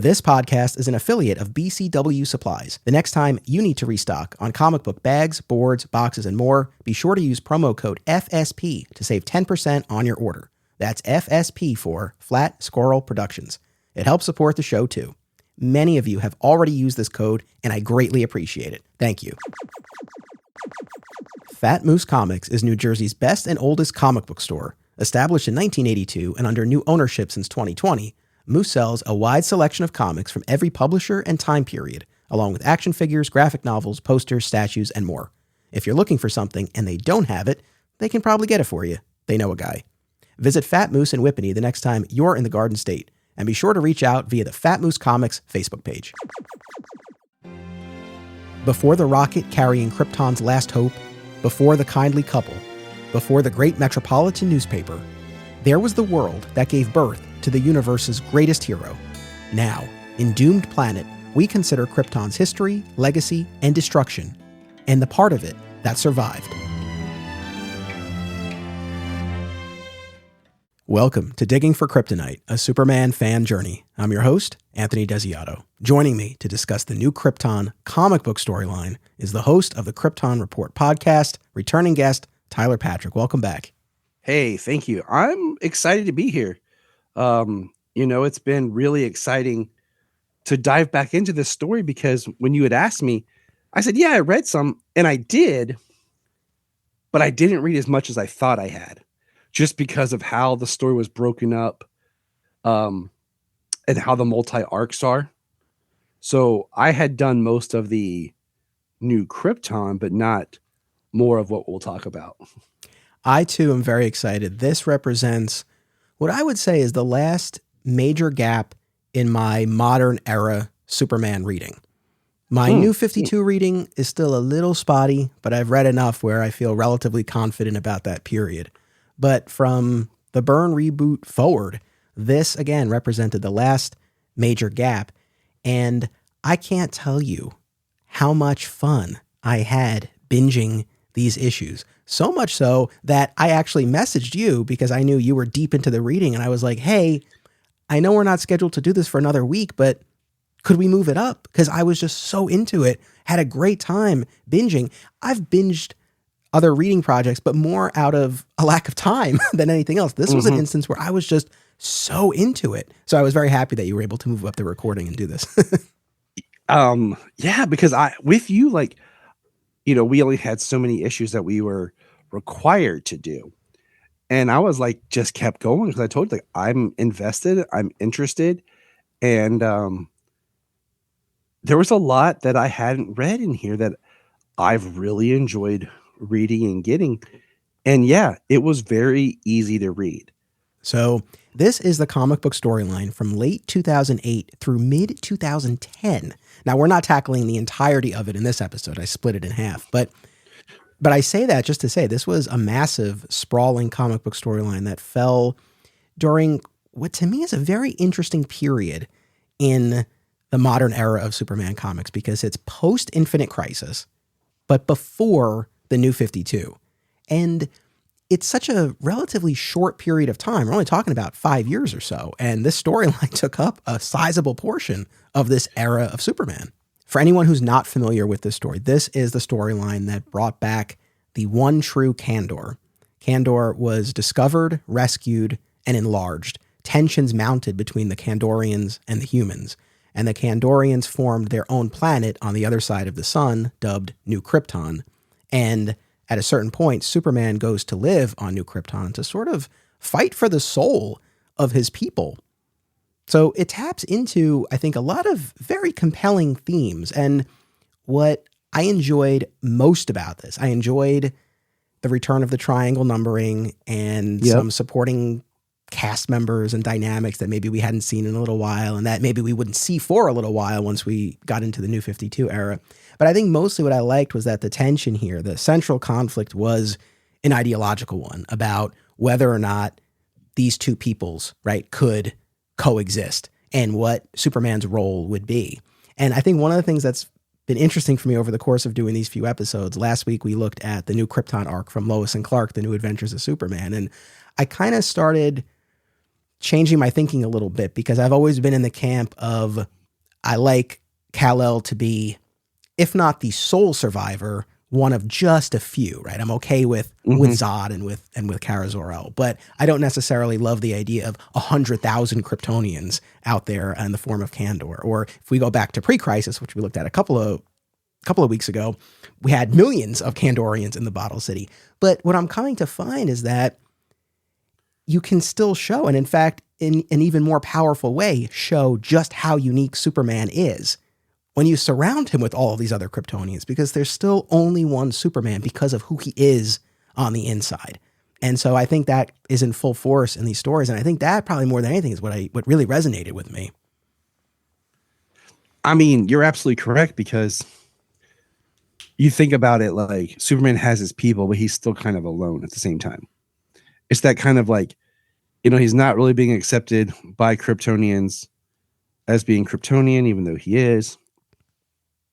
This podcast is an affiliate of BCW Supplies. The next time you need to restock on comic book bags, boards, boxes, and more, be sure to use promo code FSP to save 10% on your order. That's FSP for Flat Squirrel Productions. It helps support the show too. Many of you have already used this code, and I greatly appreciate it. Thank you. Fat Moose Comics is New Jersey's best and oldest comic book store. Established in 1982 and under new ownership since 2020, Moose sells a wide selection of comics from every publisher and time period, along with action figures, graphic novels, posters, statues, and more. If you're looking for something and they don't have it, they can probably get it for you. They know a guy. Visit Fat Moose in Whippany the next time you're in the Garden State, and be sure to reach out via the Fat Moose Comics Facebook page. Before the rocket carrying Krypton's last hope, before the kindly couple, before the great metropolitan newspaper, there was the world that gave birth to the universe's greatest hero. Now, in Doomed Planet, we consider Krypton's history, legacy, and destruction, and the part of it that survived. Welcome to Digging for Kryptonite, a Superman fan journey. I'm your host, Anthony Desiato. Joining me to discuss the new Krypton comic book storyline is the host of the Krypton Report podcast, returning guest, Tyler Patrick. Welcome back. Hey, thank you. I'm excited to be here. It's been really exciting to dive back into this story because when you had asked me, I said, yeah, I read some, and I did, but I didn't read as much as I thought I had, just because of how the story was broken up, and how the multi-arcs are. So I had done most of the new Krypton, but not more of what we'll talk about. I, too, am very excited. This represents what I would say is the last major gap in my modern era Superman reading. My new 52 reading is still a little spotty, but I've read enough where I feel relatively confident about that period. But from the Byrne reboot forward, this again represented the last major gap. And I can't tell you how much fun I had binging these issues. So much so that I actually messaged you because I knew you were deep into the reading. And I was like, hey, I know we're not scheduled to do this for another week, but could we move it up? Because I was just so into it, had a great time binging. I've binged other reading projects, but more out of a lack of time than anything else. This was an instance where I was just so into it. So I was very happy that you were able to move up the recording and do this. Yeah, because with you, we only had so many issues that we were required to do. And I was like, just kept going because I told you, I'm invested, I'm interested. And there was a lot that I hadn't read in here that I've really enjoyed reading and getting. And yeah, it was very easy to read. So this is the comic book storyline from late 2008 through mid 2010. Now, we're not tackling the entirety of it in this episode. I split it in half, but I say that just to say this was a massive, sprawling comic book storyline that fell during what to me is a very interesting period in the modern era of Superman comics because it's post Infinite Crisis, but before the New 52. And it's such a relatively short period of time. We're only talking about 5 years or so. And this storyline took up a sizable portion of this era of Superman. For anyone who's not familiar with this story, this is the storyline that brought back the one true Kandor. Kandor was discovered, rescued, and enlarged. Tensions mounted between the Kandorians and the humans. And the Kandorians formed their own planet on the other side of the sun, dubbed New Krypton. And at a certain point, Superman goes to live on New Krypton to sort of fight for the soul of his people. So it taps into, I think, a lot of very compelling themes. And what I enjoyed most about this, I enjoyed the return of the triangle numbering and some supporting cast members and dynamics that maybe we hadn't seen in a little while and that maybe we wouldn't see for a little while once we got into the New 52 era. But I think mostly what I liked was that the tension here, the central conflict was an ideological one about whether or not these two peoples, right, could coexist and what Superman's role would be. And I think one of the things that's been interesting for me over the course of doing these few episodes, last week we looked at the new Krypton arc from Lois and Clark, The New Adventures of Superman. And I kind of started changing my thinking a little bit, because I've always been in the camp of, I like Kal-El to be, if not the sole survivor, one of just a few, right? I'm okay with Zod and with Kara Zor-El, but I don't necessarily love the idea of 100,000 Kryptonians out there in the form of Kandor. Or if we go back to pre-Crisis, which we looked at a couple of weeks ago, we had millions of Kandorians in the Bottle City. But what I'm coming to find is that you can still show, and in fact, in an even more powerful way, show just how unique Superman is when you surround him with all of these other Kryptonians, because there's still only one Superman because of who he is on the inside. And so I think that is in full force in these stories. And I think that probably more than anything is what really resonated with me. I mean, you're absolutely correct, because you think about it, like Superman has his people, but he's still kind of alone at the same time. It's that kind of like, he's not really being accepted by Kryptonians as being Kryptonian, even though he is.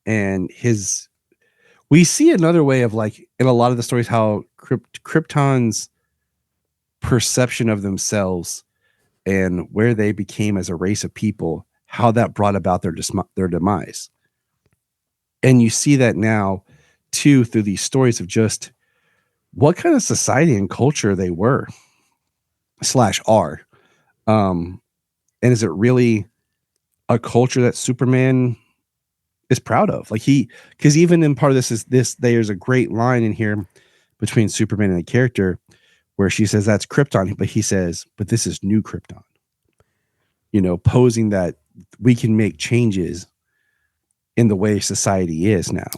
And we see another way of, like, in a lot of the stories, how Krypton's perception of themselves and where they became as a race of people, how that brought about their demise. And you see that now too, through these stories of just what kind of society and culture they were / are. And is it really a culture that Superman is proud of? Like, because even in part of this, there's a great line in here between Superman and a character where she says that's Krypton, but he says, but this is new Krypton, posing that we can make changes in the way society is now.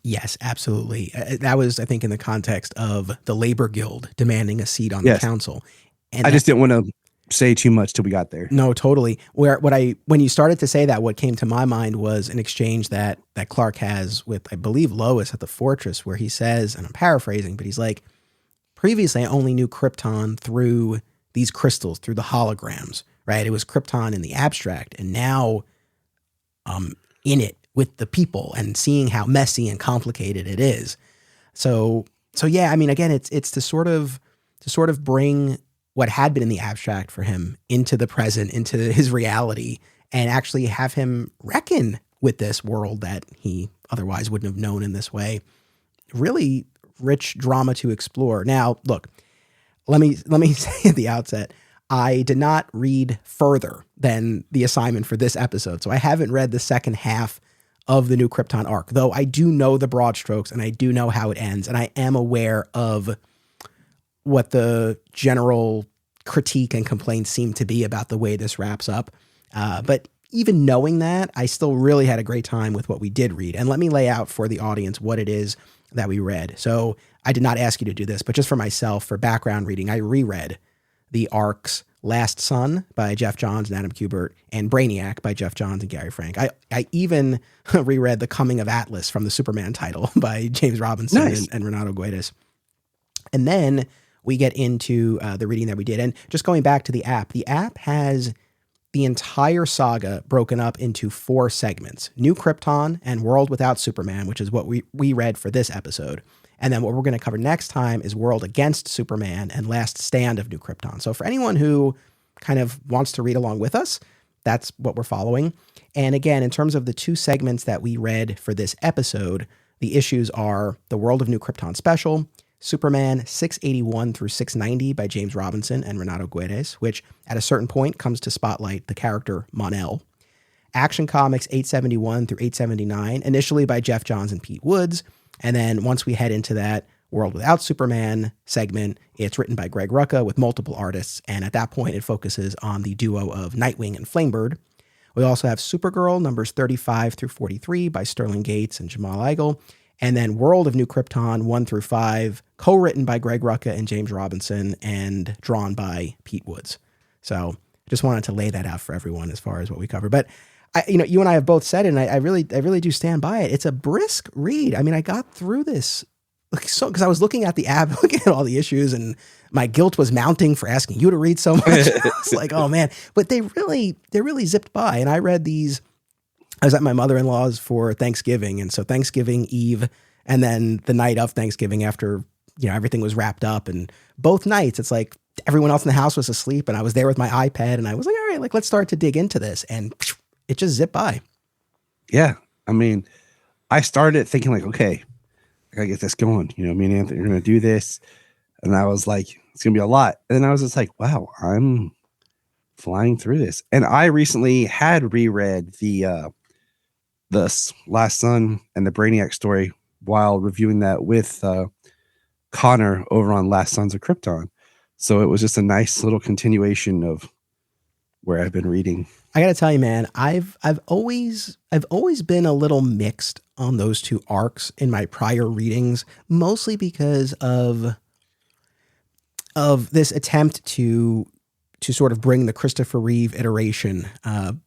Yes, absolutely. That was, I think, in the context of the Labor Guild demanding a seat on the council. And I just didn't want to say too much till we got there. No, totally. When you started to say that, what came to my mind was an exchange that Clark has with, I believe, Lois at the Fortress, where he says, and I'm paraphrasing, but he's like, previously I only knew Krypton through these crystals, through the holograms, right? It was Krypton in the abstract, and now I'm in it with the people and seeing how messy and complicated it is. So yeah, I mean, again, it's to sort of bring what had been in the abstract for him into the present, into his reality, and actually have him reckon with this world that he otherwise wouldn't have known in this way. Really rich drama to explore. Now, look, let me say at the outset, I did not read further than the assignment for this episode. So I haven't read the second half of the New Krypton arc, though I do know the broad strokes and I do know how it ends. And I am aware of what the general critique and complaints seem to be about the way this wraps up. But even knowing that, I still really had a great time with what we did read. And let me lay out for the audience what it is that we read. So I did not ask you to do this, but just for myself, for background reading, I reread the arcs Last Son by Geoff Johns and Adam Kubert, and Braniac by Geoff Johns and Gary Frank. I even reread The Coming of Atlas from the Superman title by James Robinson and Renato Guedes. And then we get into the reading that we did. And just going back to the app has the entire saga broken up into 4 segments: New Krypton and World Without Superman, which is what we read for this episode. And then what we're going to cover next time is World Against Superman and Last Stand of New Krypton. So for anyone who kind of wants to read along with us, that's what we're following. And again, in terms of the 2 segments that we read for this episode, the issues are the World of New Krypton Special, Superman 681 through 690 by James Robinson and Renato Guedes, which at a certain point comes to spotlight the character Mon-El. Action Comics 871 through 879, initially by Geoff Johns and Pete Woods. And then once we head into that World Without Superman segment, it's written by Greg Rucka with multiple artists. And at that point, it focuses on the duo of Nightwing and Flamebird. We also have Supergirl numbers 35 through 43 by Sterling Gates and Jamal Igle. And then World of New Krypton 1 through 5, co-written by Greg Rucka and James Robinson and drawn by Pete Woods. So just wanted to lay that out for everyone as far as what we cover. But you and I have both said it, and I really do stand by it. It's a brisk read. I mean, I got through this because I was looking at the app, looking at all the issues, and my guilt was mounting for asking you to read so much. I was like, oh man, but they really zipped by. And I read these. I was at my mother-in-law's for Thanksgiving, and so Thanksgiving Eve, and then the night of Thanksgiving after everything was wrapped up, and both nights it's like everyone else in the house was asleep, and I was there with my iPad, and I was like, all right, like, let's start to dig into this. And it just zipped by. Yeah. I mean, I started thinking like, okay, I gotta get this going. You know, me and Anthony are going to do this. And I was like, it's going to be a lot. And then I was just like, wow, I'm flying through this. And I recently had reread the Last Son and the Braniac story while reviewing that with Connor over on Last Sons of Krypton. So it was just a nice little continuation of where I've been reading. I got to tell you, man, I've always been a little mixed on those two arcs in my prior readings, mostly because of this attempt to sort of bring the Christopher Reeve iteration,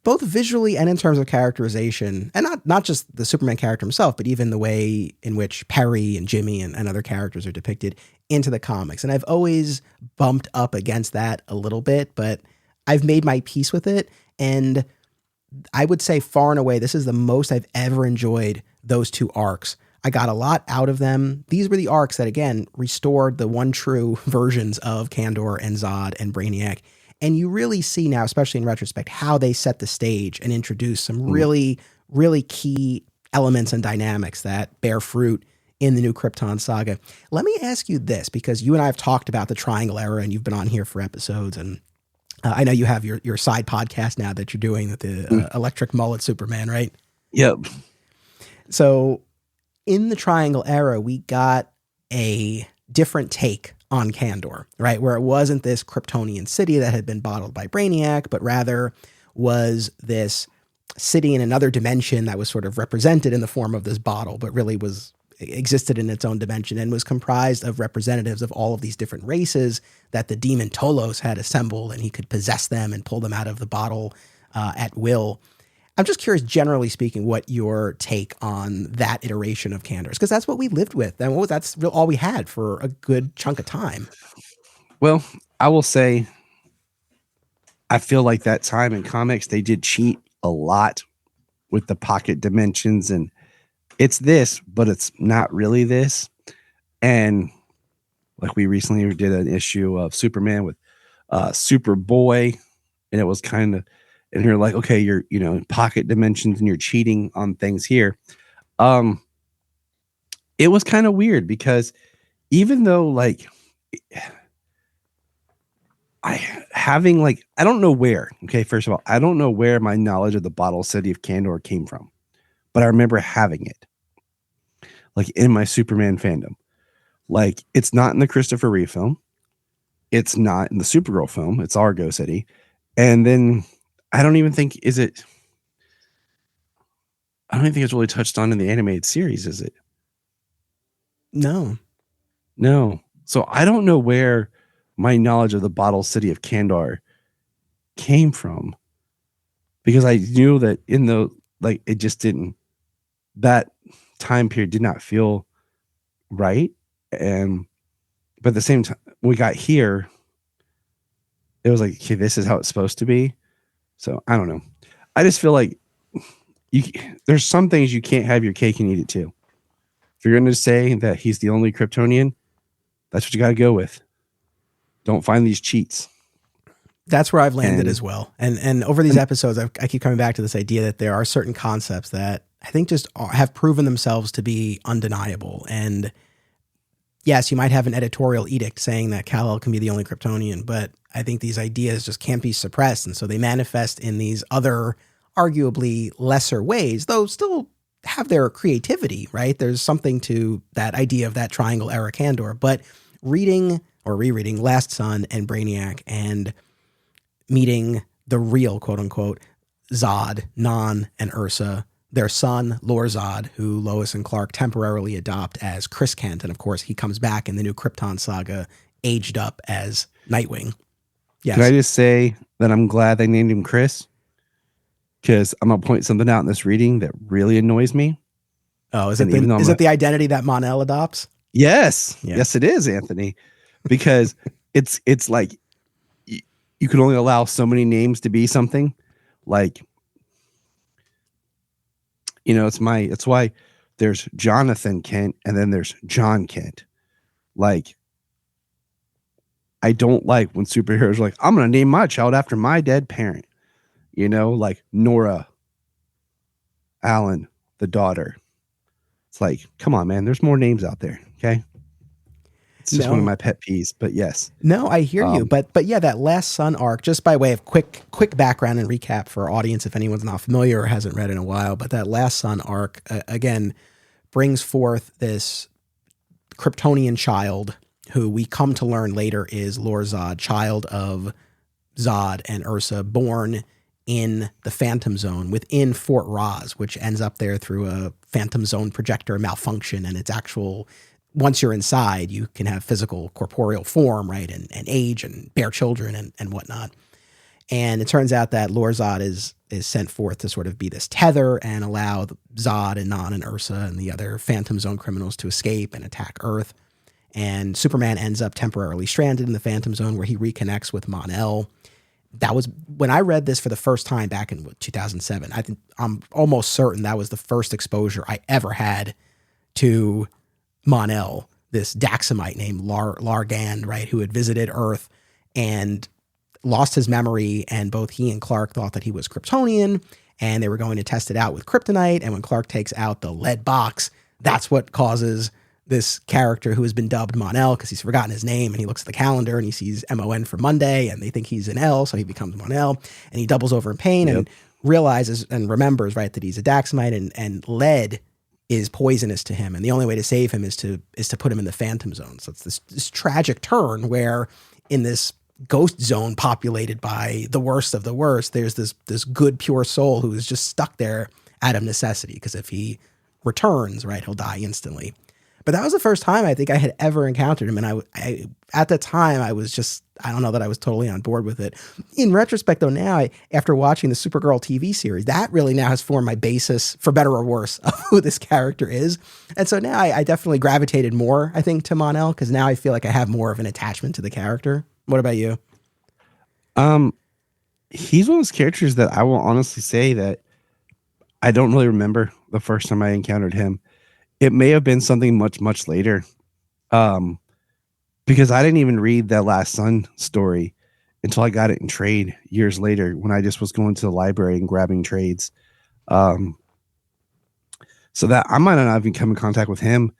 both visually and in terms of characterization, and not just the Superman character himself, but even the way in which Perry and Jimmy and other characters are depicted into the comics. And I've always bumped up against that a little bit, but I've made my peace with it. And I would say far and away, this is the most I've ever enjoyed those two arcs. I got a lot out of them. These were the arcs that, again, restored the one true versions of Kandor and Zod and Braniac. And you really see now, especially in retrospect, how they set the stage and introduce some really, really key elements and dynamics that bear fruit in the new Krypton Saga. Let me ask you this, because you and I have talked about the Triangle Era, and you've been on here for episodes, and I know you have your side podcast now that you're doing with the Electric Mullet Superman, right? Yep. So in the Triangle Era, we got a different take on Kandor, right? Where it wasn't this Kryptonian city that had been bottled by Braniac, but rather was this city in another dimension that was sort of represented in the form of this bottle, but really existed in its own dimension and was comprised of representatives of all of these different races that the demon Tolos had assembled, and he could possess them and pull them out of the bottle at will. I'm just curious, generally speaking, what your take on that iteration of Kandor is, because that's what we lived with, and that's all we had for a good chunk of time. Well, I will say, I feel like that time in comics, they did cheat a lot with the pocket dimensions, and it's this, but it's not really this. And like we recently did an issue of Superman with Superboy, and it was kind of, and you're like, okay, you're, you know, in pocket dimensions and you're cheating on things here. It was kind of weird because even though like I don't know where, okay, first of all, I don't know where my knowledge of the bottle city of Kandor came from, but I remember having it like in my Superman fandom. Like, it's not in the Christopher Reeve film. It's not in the Supergirl film. It's Argo City. And then I don't even think it's really touched on in the animated series, is it? No. So I don't know where my knowledge of the bottle city of Kandor came from, because I knew that in the, like, it just didn't, that time period did not feel right. And but at the same time, we got here, it was like, okay, this is how it's supposed to be. So I don't know. I just feel like there's some things you can't have your cake and eat it too. If you're going to say that he's the only Kryptonian, that's what you got to go with. Don't find these cheats. That's where I've landed as well. And over these episodes, I keep coming back to this idea that there are certain concepts that I think just have proven themselves to be undeniable. And yes, you might have an editorial edict saying that Kal-El can be the only Kryptonian, but I think these ideas just can't be suppressed. And so they manifest in these other, arguably lesser ways, though still have their creativity, right? There's something to that idea of that Triangle Era Kandor. But reading or rereading Last Son and Braniac and meeting the real, quote unquote, Zod, Non, and Ursa, their son, Lord Zod, who Lois and Clark temporarily adopt as Chris Kent. And of course, he comes back in the new Krypton Saga, aged up as Nightwing. Yes. Can I just say that I'm glad they named him Chris? Because I'm going to point something out in this reading that really annoys me. Oh, is it the identity that Mon-El adopts? Yes. Yeah. Yes, it is, Anthony. Because it's like you can only allow so many names to be something. Like, you know, it's why there's Jonathan Kent and then there's John Kent. Like, I don't like when superheroes are like, I'm going to name my child after my dead parent. You know, like Nora Allen, the daughter. It's like, come on, man. There's more names out there. Okay. It's just one of my pet peeves, but yes. No, I hear you. But yeah, that last son arc, just by way of quick background and recap for our audience, if anyone's not familiar or hasn't read in a while, but that last son arc, again, brings forth this Kryptonian child who we come to learn later is Lord Zod, child of Zod and Ursa, born in the Phantom Zone within Fort Roz, which ends up there through a Phantom Zone projector malfunction. And it's actual, once you're inside, you can have physical corporeal form, right? And age and bear children and whatnot. And it turns out that Lord Zod is sent forth to sort of be this tether and allow Zod and Non and Ursa and the other Phantom Zone criminals to escape and attack Earth. And Superman ends up temporarily stranded in the Phantom Zone where he reconnects with Mon-El. That was when I read this for the first time back in 2007. I'm almost certain that was the first exposure I ever had to Mon-El, this Daxamite named Largand, right, who had visited Earth and lost his memory, and both he and Clark thought that he was Kryptonian, and they were going to test it out with kryptonite. And when Clark takes out the lead box, that's what causes this character who has been dubbed Mon-El because he's forgotten his name, and he looks at the calendar and he sees MON for Monday, and they think he's an L, so he becomes Mon-El, and he doubles over in pain and realizes and remembers, right, that he's a Daxamite, and lead is poisonous to him, and the only way to save him is to put him in the Phantom Zone. So it's this tragic turn where in this ghost zone populated by the worst of the worst, there's this good pure soul who is just stuck there out of necessity, because if he returns, right, he'll die instantly. But that was the first time I think I had ever encountered him. And I at the time, I was just, I don't know that I was totally on board with it. In retrospect, though, now, after watching the Supergirl TV series, that really now has formed my basis, for better or worse, of who this character is. And so now I definitely gravitated more, I think, to Mon-El, because now I feel like I have more of an attachment to the character. What about you? He's one of those characters that I will honestly say that I don't really remember the first time I encountered him. It may have been something much, much later. Because I didn't even read that Last Son story until I got it in trade years later, when I just was going to the library and grabbing trades. So that I might not even come in contact with him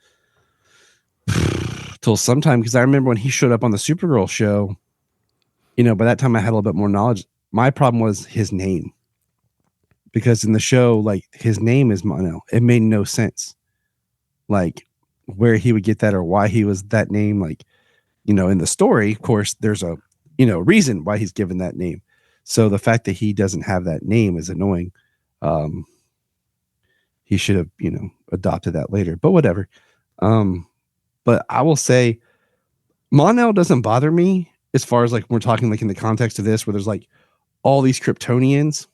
till sometime, because I remember when he showed up on the Supergirl show, you know, by that time I had a little bit more knowledge. My problem was his name, because in the show, like, his name is Mon-El. It made no sense, like, where he would get that or why he was that name. Like, you know, in the story, of course, there's a, you know, reason why he's given that name. So the fact that he doesn't have that name is annoying. He should have, you know, adopted that later, but whatever. But I will say Mon-El doesn't bother me, as far as, like, we're talking, like, in the context of this, where there's, like, all these Kryptonians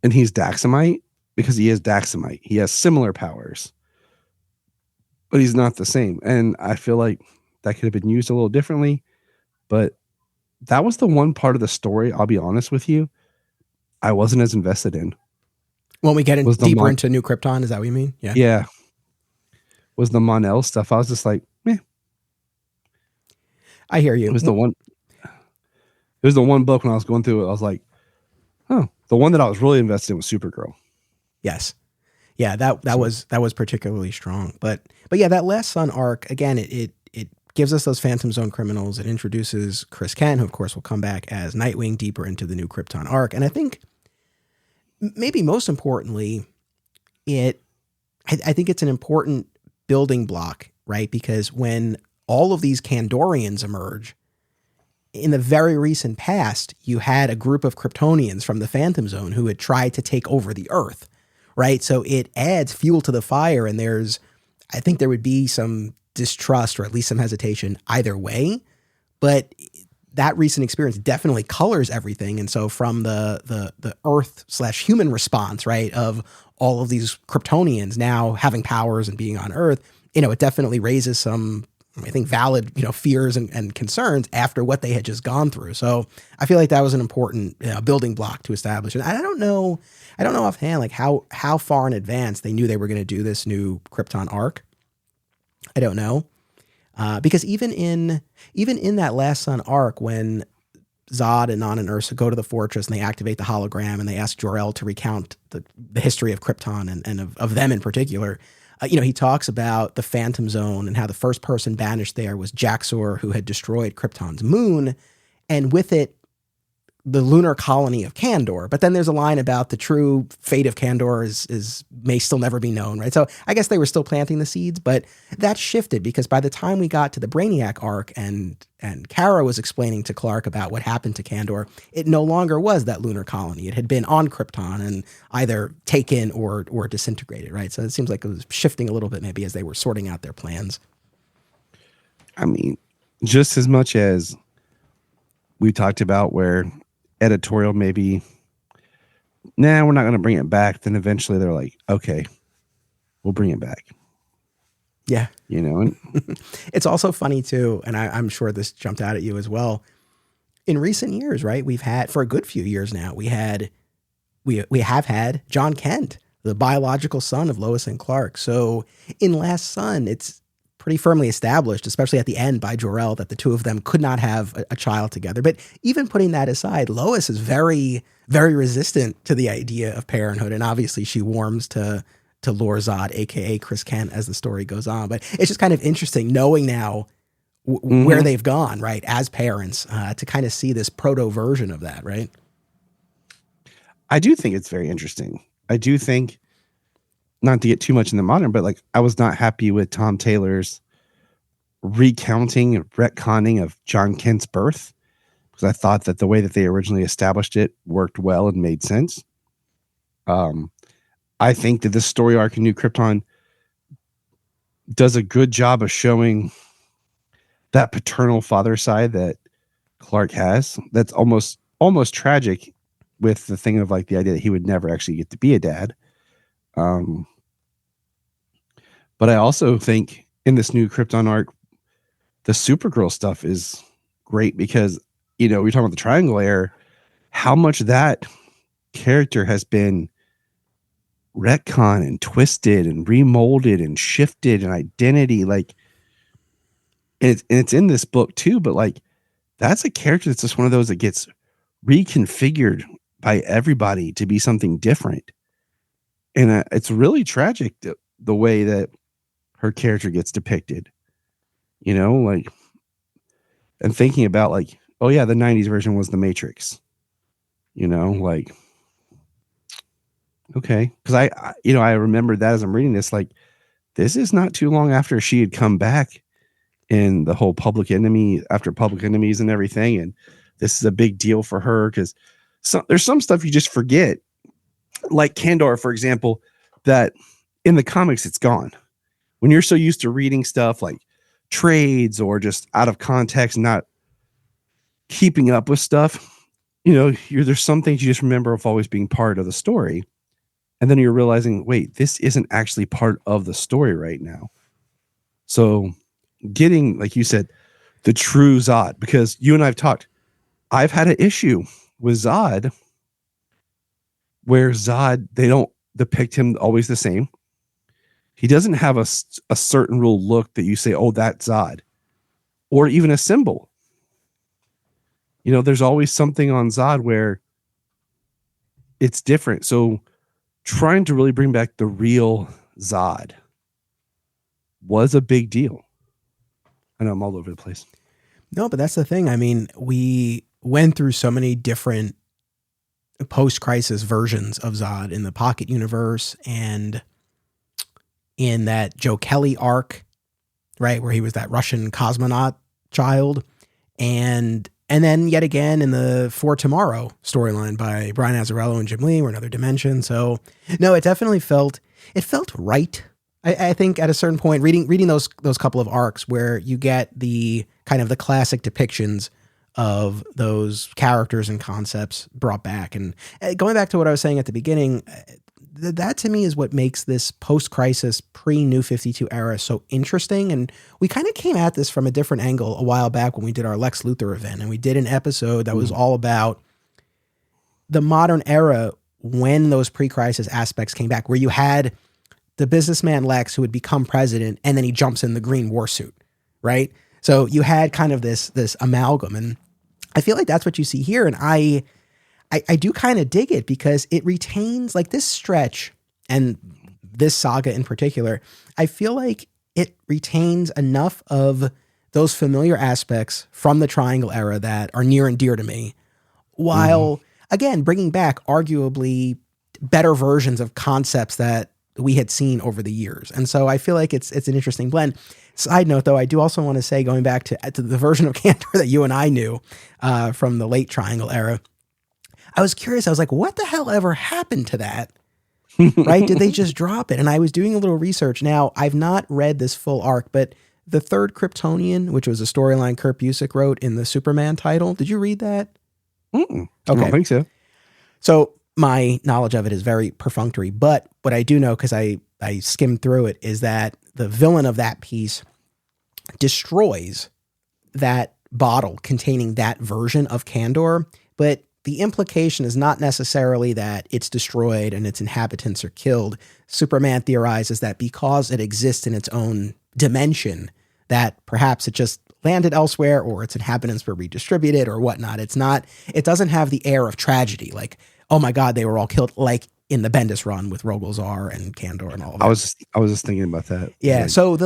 and he's Daxamite, because he is Daxamite. He has similar powers, but he's not the same. And I feel like that could have been used a little differently, but that was the one part of the story, I'll be honest with you, I wasn't as invested in. When we get deeper into New Krypton, is that what you mean? Yeah. Yeah. Was the Mon-El stuff. I was just like, meh. I hear you. It was the one book when I was going through it, I was like, oh, the one that I was really invested in was Supergirl. Yes. Yeah, that was particularly strong. But yeah, that Last Son arc, again, it gives us those Phantom Zone criminals. It introduces Chris Kent, who of course will come back as Nightwing deeper into the New Krypton arc. And I think maybe most importantly, I think it's an important building block, right? Because when all of these Kandorians emerge, in the very recent past, you had a group of Kryptonians from the Phantom Zone who had tried to take over the Earth, right? So it adds fuel to the fire, and I think there would be some distrust or at least some hesitation either way, but that recent experience definitely colors everything. And so from the Earth/human response, right, of all of these Kryptonians now having powers and being on Earth, you know, it definitely raises some, I think, valid, you know, fears and concerns after what they had just gone through. So I feel like that was an important building block to establish. And I don't know offhand, like how far in advance they knew they were going to do this new Krypton arc. I don't know. Because even in that Last Son arc, when Zod and Non and Ursa go to the fortress and they activate the hologram and they ask Jor-El to recount the history of Krypton and of them in particular, he talks about the Phantom Zone and how the first person banished there was Jaxor, who had destroyed Krypton's moon, and with it, the lunar colony of Kandor. But then there's a line about the true fate of Kandor may still never be known, right? So I guess they were still planting the seeds, but that shifted because by the time we got to the Braniac arc and Kara was explaining to Clark about what happened to Kandor, it no longer was that lunar colony. It had been on Krypton and either taken or disintegrated, right? So it seems like it was shifting a little bit maybe as they were sorting out their plans. I mean, just as much as we talked about where editorial maybe, we're not going to bring it back, then eventually they're like, okay, we'll bring it back. Yeah. And it's also funny too, and I'm sure this jumped out at you as well. In recent years, right, we've had, for a good few years now, we have had John Kent, the biological son of Lois and Clark. So in Last Son, it's pretty firmly established, especially at the end by Jor-El, that the two of them could not have a child together. But even putting that aside, Lois is very, very resistant to the idea of parenthood. And obviously she warms to Lord Zod, aka Chris Kent, as the story goes on. But it's just kind of interesting knowing now where they've gone, right, as parents, to kind of see this proto version of that, right? I do think it's very interesting. I do think, not to get too much in the modern, but like I was not happy with Tom Taylor's recounting and retconning of John Kent's birth, because I thought that the way that they originally established it worked well and made sense. I think that this story arc in New Krypton does a good job of showing that paternal father side that Clark has. That's almost tragic, with the thing of like the idea that he would never actually get to be a dad. But I also think in this New Krypton arc, the Supergirl stuff is great because, we're talking about the Triangle Era, how much that character has been retconned and twisted and remolded and shifted in identity. Like, it's in this book too, but like, that's a character that's just one of those that gets reconfigured by everybody to be something different. And it's really tragic the way that her character gets depicted, like, and thinking about like, oh yeah, the 90s version was the Matrix, like, okay. Cause I remember that as I'm reading this, like, this is not too long after she had come back in the whole Public Enemies and everything. And this is a big deal for her. Cause there's some stuff you just forget, like Kandor, for example, that in the comics, it's gone. When you're so used to reading stuff like trades or just out of context, not keeping up with stuff, there's some things you just remember of always being part of the story. And then you're realizing, wait, this isn't actually part of the story right now. So getting, like you said, the true Zod, because you and I've talked, I've had an issue with Zod where Zod, they don't depict him always the same. He doesn't have a certain real look that you say, oh, that's Zod, or even a symbol. There's always something on Zod where it's different. So trying to really bring back the real Zod was a big deal. I know I'm all over the place. No, but that's the thing. I mean, we went through so many different post-crisis versions of Zod in the Pocket universe and in that Joe Kelly arc, right, where he was that Russian cosmonaut child, and then yet again in the For Tomorrow storyline by Brian Azzarello and Jim Lee, or Another Dimension. So no, it definitely felt right. I think at a certain point, reading those couple of arcs where you get the kind of the classic depictions of those characters and concepts brought back. And going back to what I was saying at the beginning, that to me is what makes this post-crisis, pre-New 52 era so interesting. And we kind of came at this from a different angle a while back when we did our Lex Luthor event. And we did an episode that was all about the modern era when those pre-crisis aspects came back, where you had the businessman Lex who would become president and then he jumps in the green war suit, right? So you had kind of this amalgam, and I feel like that's what you see here. And I do kind of dig it because it retains like this stretch and this saga in particular. I feel like it retains enough of those familiar aspects from the Triangle era that are near and dear to me, while again, bringing back arguably better versions of concepts that we had seen over the years. And so I feel like it's an interesting blend. Side note, though, I do also want to say, going back to the version of Candor that you and I knew from the late Triangle era, I was curious. I was like, what the hell ever happened to that? Right? Did they just drop it? And I was doing a little research. Now, I've not read this full arc, but the third Kryptonian, which was a storyline Kurt Busiek wrote in the Superman title, did you read that? Okay. I don't think so. So my knowledge of it is very perfunctory, but what I do know, because I skimmed through it, is that the villain of that piece destroys that bottle containing that version of Candor, but the implication is not necessarily that it's destroyed and its inhabitants are killed. Superman theorizes that because it exists in its own dimension, that perhaps it just landed elsewhere or its inhabitants were redistributed or whatnot. It doesn't have the air of tragedy, like, oh my God, they were all killed, like in the Bendis run with Rogolzar and Candor and all of that. I was just thinking about that. Yeah. Like, So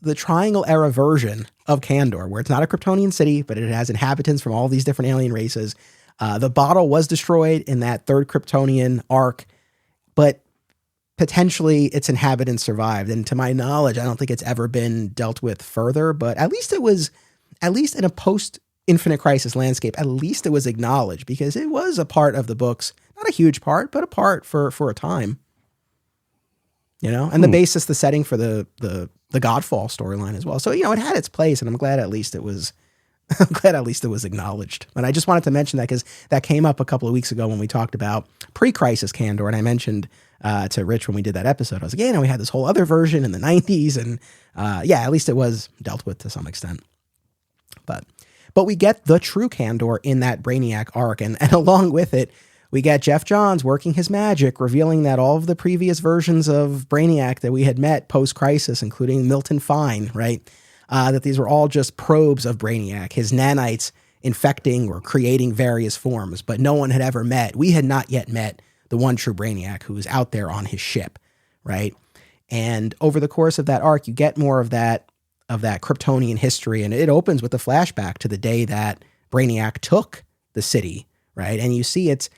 the Triangle era version of Candor, where it's not a Kryptonian city, but it has inhabitants from all these different alien races. The bottle was destroyed in that third Kryptonian arc, but potentially its inhabitants survived. And to my knowledge, I don't think it's ever been dealt with further, but at least in a post Infinite Crisis landscape, at least it was acknowledged, because it was a part of the books, not a huge part, but a part for a time, and the basis, the setting for the Godfall storyline as well. So, it had its place, and I'm glad at least it was acknowledged. And I just wanted to mention that because that came up a couple of weeks ago when we talked about pre-crisis Candor, and I mentioned to Rich when we did that episode, I was like, we had this whole other version in the 90s, and at least it was dealt with to some extent. But we get the true Candor in that Braniac arc, and along with it, we get Geoff Johns working his magic, revealing that all of the previous versions of Braniac that we had met post-crisis, including Milton Fine, right, that these were all just probes of Braniac, his nanites infecting or creating various forms, but no one had ever met. We had not yet met the one true Braniac who was out there on his ship, right? And over the course of that arc, you get more of that Kryptonian history, and it opens with a flashback to the day that Braniac took the city, right? And you see it's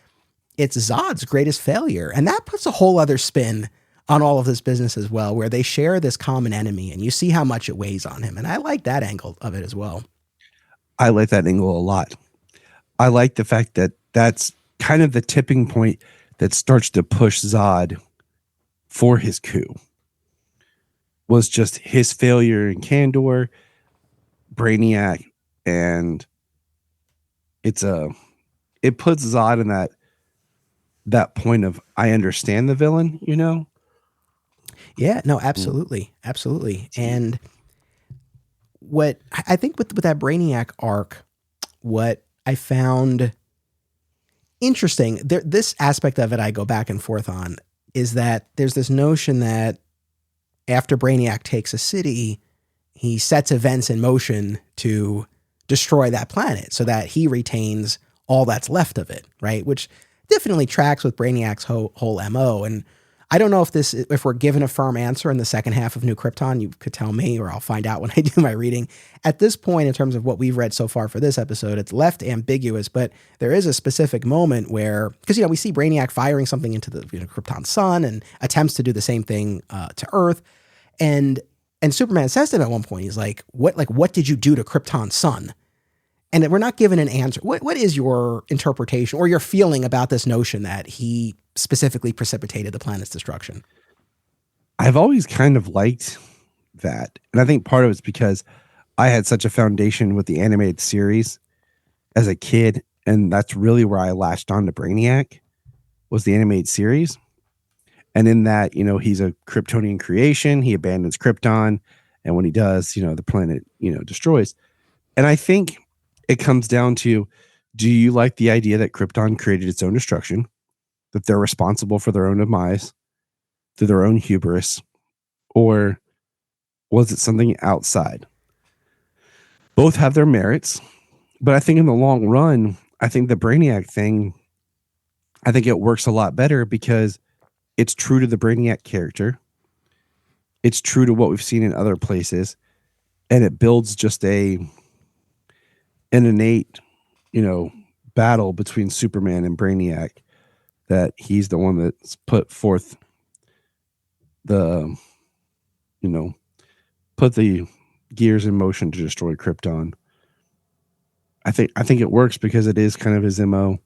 Zod's greatest failure, and that puts a whole other spin on all of this business as well, where they share this common enemy, and you see how much it weighs on him. And I like that angle of it as well. I like that angle a lot. I like the fact that that's kind of the tipping point that starts to push Zod for his coup. Was just his failure in Candor, Braniac, and it puts Zod in that point of, I understand the villain, Yeah, no, absolutely. Absolutely. And what I think with that Braniac arc, what I found interesting, this aspect of it I go back and forth on, is that there's this notion that after Braniac takes a city, he sets events in motion to destroy that planet so that he retains all that's left of it, right? Which definitely tracks with Brainiac's whole MO. And I don't know if we're given a firm answer in the second half of New Krypton. You could tell me, or I'll find out when I do my reading. At this point, in terms of what we've read so far for this episode, it's left ambiguous, but there is a specific moment where, because, we see Braniac firing something into the Krypton sun and attempts to do the same thing to Earth. And Superman says to him at one point, he's like, what did you do to Krypton's sun? And we're not given an answer. What is your interpretation or your feeling about this notion that he specifically precipitated the planet's destruction? I've always kind of liked that. And I think part of it's because I had such a foundation with the animated series as a kid. And that's really where I latched on to Braniac, was the animated series. And in that, he's a Kryptonian creation. He abandons Krypton. And when he does, the planet, destroys. And I think it comes down to, do you like the idea that Krypton created its own destruction, that they're responsible for their own demise through their own hubris, or Was it something outside? Both have their merits, but I think in the long run, I think the Braniac thing, I think it works a lot better because it's true to the Braniac character. It's true to what we've seen in other places, and it builds just an innate, battle between Superman and Braniac, that he's the one that's put forth the, put the gears in motion to destroy Krypton. I think it works because it is kind of his MO.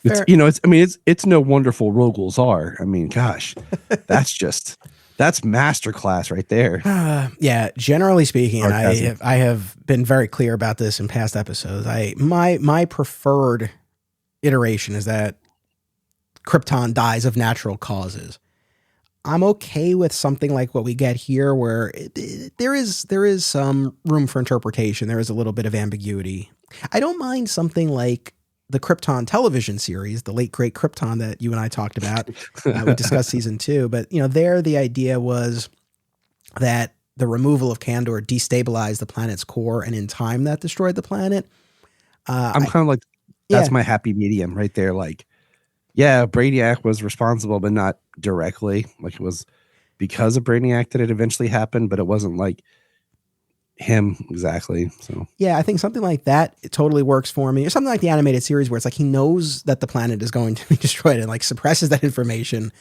It's no wonderful Rogel's are. I mean, gosh, that's masterclass right there. Yeah, generally speaking, and I have been very clear about this in past episodes. My preferred iteration is that Krypton dies of natural causes. I'm okay with something like what we get here, where there is some room for interpretation. There is a little bit of ambiguity. I don't mind something like the Krypton television series, the late great Krypton that you and I talked about. We discussed season 2, but there the idea was that the removal of Kandor destabilized the planet's core, and in time that destroyed the planet. I'm kind of like, that's my happy medium right there. Like, yeah, Braniac was responsible, but not directly. Like, it was because of Braniac that it eventually happened, but it wasn't like him exactly. So yeah, I think something like that, it totally works for me. Or something like the animated series where it's like he knows that the planet is going to be destroyed and like suppresses that information.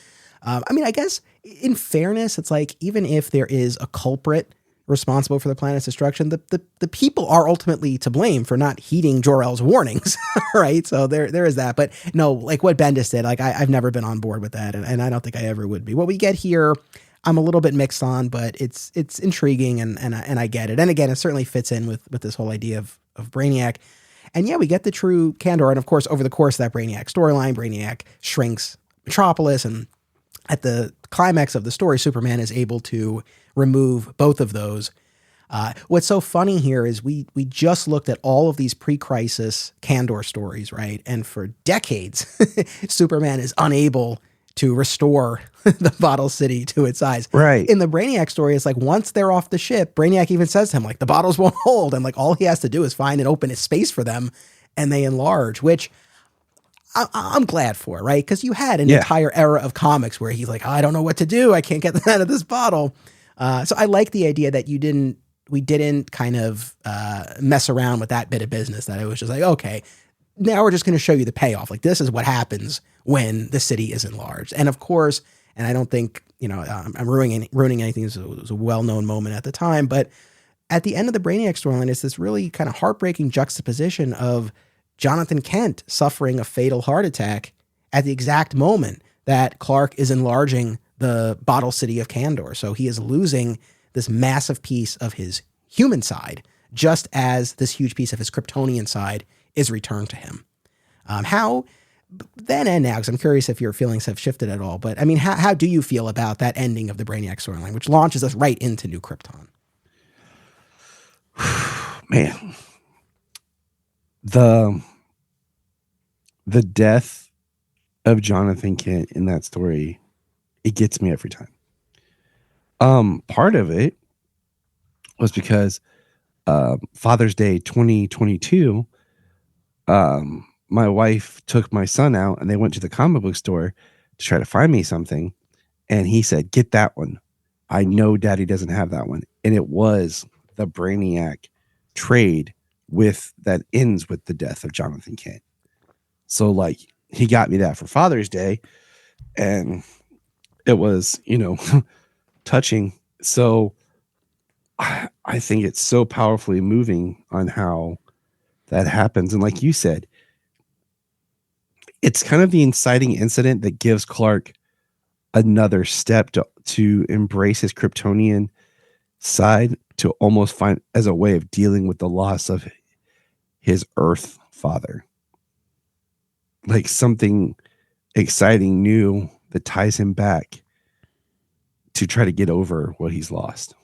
I guess in fairness, it's like, even if there is a culprit responsible for the planet's destruction, the people are ultimately to blame for not heeding Jor-El's warnings, right? So there is that. But no, like what Bendis did, like I've never been on board with that, and I don't think I ever would be. What we get here, I'm a little bit mixed on, but it's intriguing, and I get it. And again, it certainly fits in with this whole idea of Braniac. And yeah, we get the true Kandor, and of course, over the course of that Braniac storyline, Braniac shrinks Metropolis, and at the climax of the story, Superman is able to remove both of those. What's so funny here is we just looked at all of these pre-crisis Kandor stories, right? And for decades, Superman is unable to restore the bottle city to its size. Right. In the Braniac story, it's like once they're off the ship, Braniac even says to him, like, the bottles won't hold. And like all he has to do is find and open a space for them, and they enlarge, which I'm glad for, right? Because you had an entire era of comics where he's like, I don't know what to do. I can't get them out of this bottle. So I like the idea that we didn't kind of mess around with that bit of business, that it was just like, okay, now we're just going to show you the payoff. Like, this is what happens when the city is enlarged. And of course, and I don't think, I'm ruining anything. It was a well-known moment at the time, but at the end of the Braniac storyline, it's this really kind of heartbreaking juxtaposition of Jonathan Kent suffering a fatal heart attack at the exact moment that Clark is enlarging the bottle city of Kandor. So he is losing this massive piece of his human side, just as this huge piece of his Kryptonian side is returned to him. How then and now, because I'm curious if your feelings have shifted at all, but I mean, how do you feel about that ending of the Braniac storyline, which launches us right into New Krypton? Man, the death of Jonathan Kent in that story, it gets me every time. Part of it was because Father's Day 2022, my wife took my son out and they went to the comic book store to try to find me something, and he said, get that one. I know Daddy doesn't have that one. And it was the Braniac trade that ends with the death of Jonathan Kent. So like, he got me that for Father's Day, and it was, touching. So I think it's so powerfully moving on how that happens. And like you said, it's kind of the inciting incident that gives Clark another step to embrace his Kryptonian side, to almost find as a way of dealing with the loss of his Earth father. Like something exciting new that ties him back to try to get over what he's lost.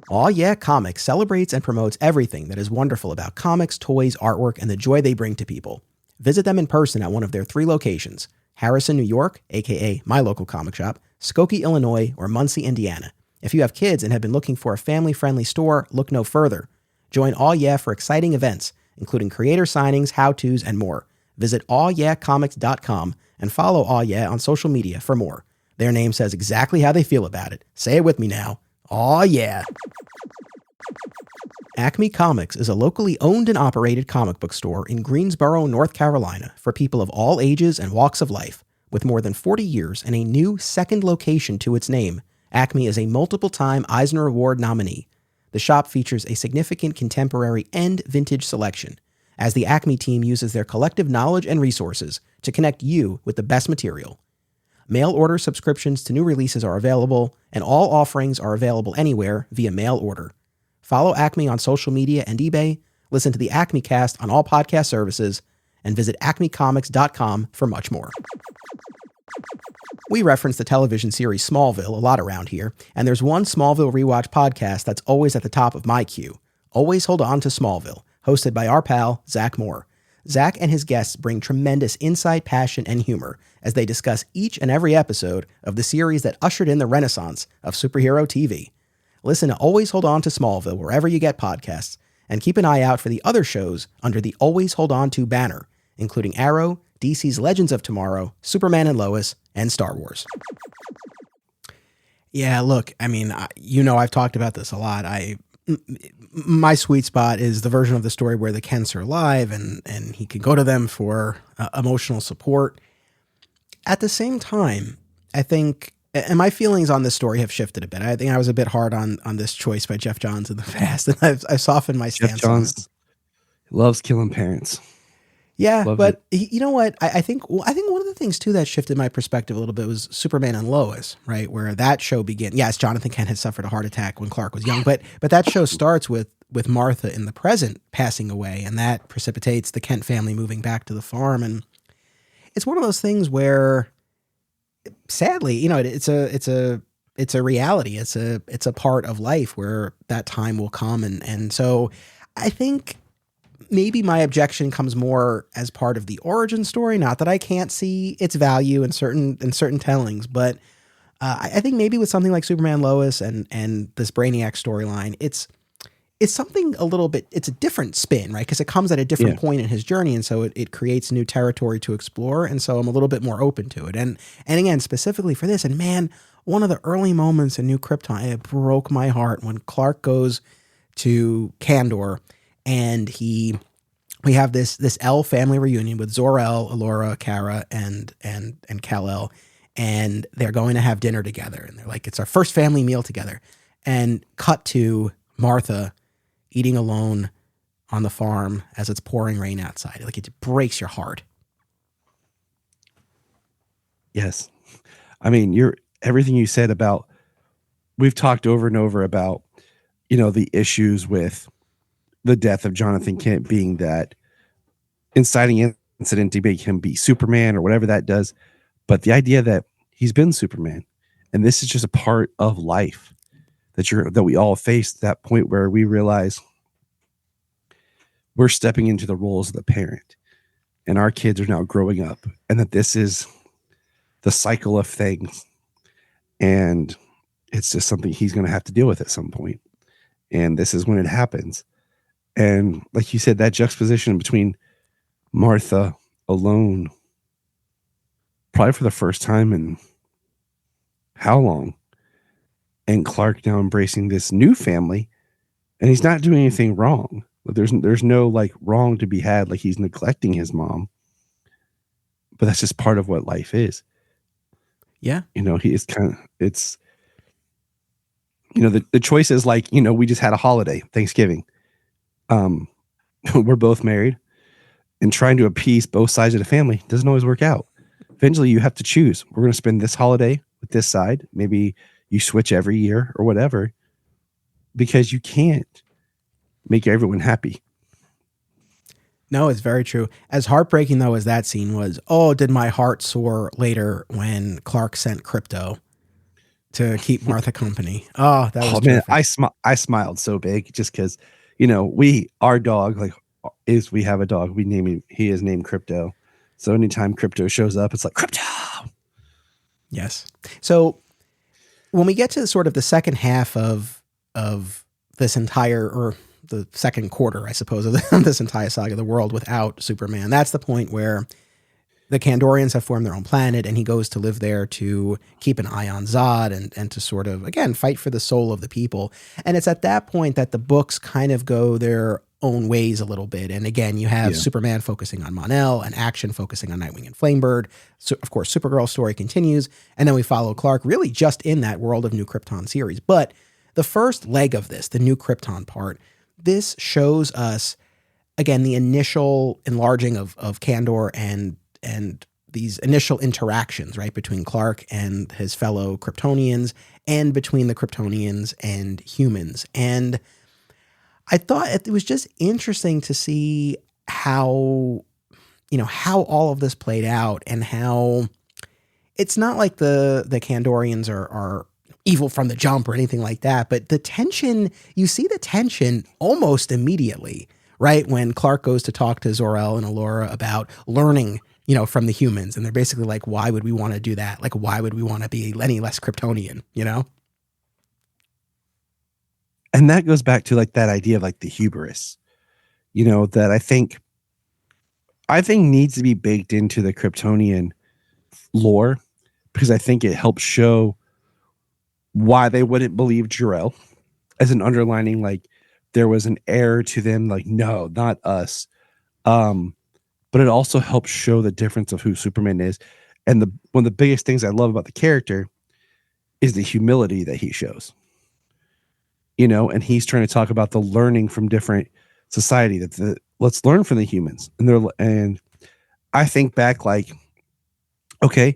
Aw Yeah Comics celebrates and promotes everything that is wonderful about comics, toys, artwork, and the joy they bring to people. Visit them in person at one of their 3 locations: Harrison, New York, aka my local comic shop, Skokie, Illinois, or Muncie, Indiana. If you have kids and have been looking for a family-friendly store, look no further. Join Aw Yeah for exciting events, including creator signings, how-tos, and more. Visit awyeahcomics.com and follow Aw Yeah on social media for more. Their name says exactly how they feel about it. Say it with me now. Aw yeah. Acme Comics is a locally owned and operated comic book store in Greensboro, North Carolina for people of all ages and walks of life. With more than 40 years and a new second location to its name, Acme is a multiple-time Eisner Award nominee. The shop features a significant contemporary and vintage selection, as the Acme team uses their collective knowledge and resources to connect you with the best material. Mail order subscriptions to new releases are available, and all offerings are available anywhere via mail order. Follow Acme on social media and eBay, listen to the Acme Cast on all podcast services, and visit acmecomics.com for much more. We reference the television series Smallville a lot around here, and there's one Smallville rewatch podcast that's always at the top of my queue. Always Hold On to Smallville, hosted by our pal, Zach Moore. Zach and his guests bring tremendous insight, passion, and humor as they discuss each and every episode of the series that ushered in the renaissance of superhero TV. Listen to Always Hold On to Smallville wherever you get podcasts, and keep an eye out for the other shows under the Always Hold On to banner, including Arrow, DC's Legends of Tomorrow, Superman and Lois, and Star Wars. Yeah, look, I mean, I've talked about this a lot. My sweet spot is the version of the story where the Kents are alive and he can go to them for emotional support. At the same time, I think, and my feelings on this story have shifted a bit. I think I was a bit hard on this choice by Geoff Johns in the past, and I've softened my stance. Geoff Johns loves killing parents. Yeah, but you know what? I think one of the things too that shifted my perspective a little bit was Superman and Lois, right? Where that show began. Yes, Jonathan Kent had suffered a heart attack when Clark was young, but that show starts with Martha in the present passing away, and that precipitates the Kent family moving back to the farm. And it's one of those things where, sadly, it's a reality. It's a part of life where that time will come, and so I think maybe my objection comes more as part of the origin story. Not that I can't see its value in certain tellings, but I think maybe with something like Superman Lois and this Braniac storyline, it's something a little bit, it's a different spin, right? Because it comes at a different point in his journey, and so it creates new territory to explore, and so I'm a little bit more open to it. And again, specifically for this, and man, one of the early moments in New Krypton, it broke my heart when Clark goes to Kandor, and we have this L family reunion with Zor-El, Alora, Kara, and Kal-El, and they're going to have dinner together, and they're like, it's our first family meal together. And cut to Martha eating alone on the farm as it's pouring rain outside. Like, it breaks your heart. Yes. I mean, everything you said about, we've talked over and over about, the issues with the death of Jonathan Kent being that inciting incident to make him be Superman or whatever that does. But the idea that he's been Superman, and this is just a part of life that we all face, that point where we realize we're stepping into the roles of the parent, and our kids are now growing up, and that this is the cycle of things, and it's just something he's going to have to deal with at some point. And this is when it happens. And like you said, that juxtaposition between Martha alone, probably for the first time in how long, and Clark now embracing this new family, and he's not doing anything wrong. There's no like wrong to be had, like he's neglecting his mom, but that's just part of what life is. Yeah. He is it's the choice is like, we just had a holiday, Thanksgiving. We're both married, and trying to appease both sides of the family doesn't always work out. Eventually you have to choose. We're going to spend this holiday with this side. Maybe you switch every year or whatever, because you can't make everyone happy. No, it's very true. As heartbreaking though as that scene was, did my heart soar later when Clark sent Krypto to keep Martha company. Oh, that was man, I smiled so big just because, our dog, we have a dog. We name him. He is named Krypto. So anytime Krypto shows up, it's like Krypto. Yes. So when we get to sort of the second half of this entire, or the second quarter, I suppose, of this entire saga, the world without Superman, that's the point where the Kandorians have formed their own planet, and he goes to live there to keep an eye on Zod and to sort of, again, fight for the soul of the people. And it's at that point that the books kind of go their own ways a little bit. And again, you have Superman focusing on Mon-El and Action focusing on Nightwing and Flamebird. So, of course, Supergirl's story continues. And then we follow Clark really just in that World of New Krypton series. But the first leg of this, the New Krypton part, this shows us, again, the initial enlarging of Kandor and these initial interactions, right, between Clark and his fellow Kryptonians and between the Kryptonians and humans. And I thought it was just interesting to see how, how all of this played out, and how it's not like the Kandorians are evil from the jump or anything like that, but the tension, you see the tension almost immediately, right? When Clark goes to talk to Zor-El and Allura about learning, from the humans. And they're basically like, why would we want to do that? Like, why would we want to be any less Kryptonian, And that goes back to like that idea of like the hubris, that I think needs to be baked into the Kryptonian lore, because I think it helps show why they wouldn't believe Jor-El as an underlining, like there was an error to them, like, no, not us. But it also helps show the difference of who Superman is. And one of the biggest things I love about the character is the humility that he shows. And he's trying to talk about the learning from different society, let's learn from the humans. And I think back like, okay,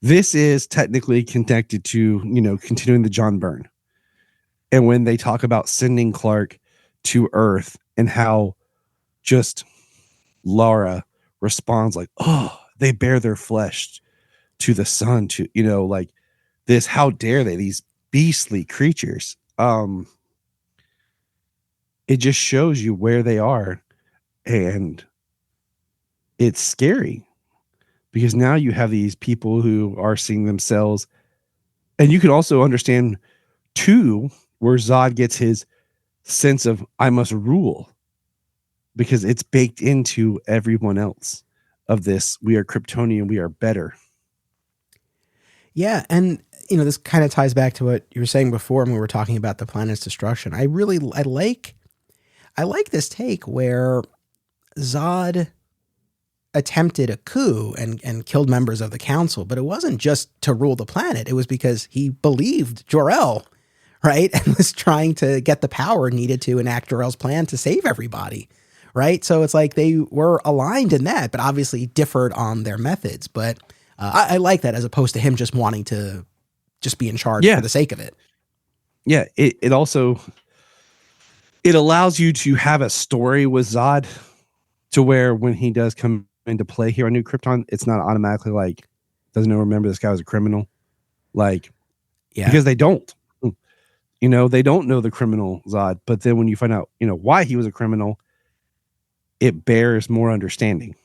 this is technically connected to, continuing the John Byrne. And when they talk about sending Clark to Earth and how just Lara responds like, oh, they bear their flesh to the sun, to, like this, how dare they, these beastly creatures. It just shows you where they are, and it's scary because now you have these people who are seeing themselves, and you can also understand too where Zod gets his sense of I must rule, because it's baked into everyone else of this. We are Kryptonian. We are better. Yeah. And, this kind of ties back to what you were saying before when we were talking about the planet's destruction. I like this take where Zod attempted a coup and killed members of the council, but it wasn't just to rule the planet. It was because he believed Jor-El, right? And was trying to get the power needed to enact Jor-El's plan to save everybody. Right. So it's like they were aligned in that, but obviously differed on their methods. But I like that, as opposed to him just wanting to just be in charge for the sake of it. Yeah. It also, it allows you to have a story with Zod to where when he does come into play here on New Krypton, it's not automatically like, doesn't remember this guy was a criminal. Like, because they don't, they don't know the criminal Zod. But then when you find out, why he was a criminal, it bears more understanding.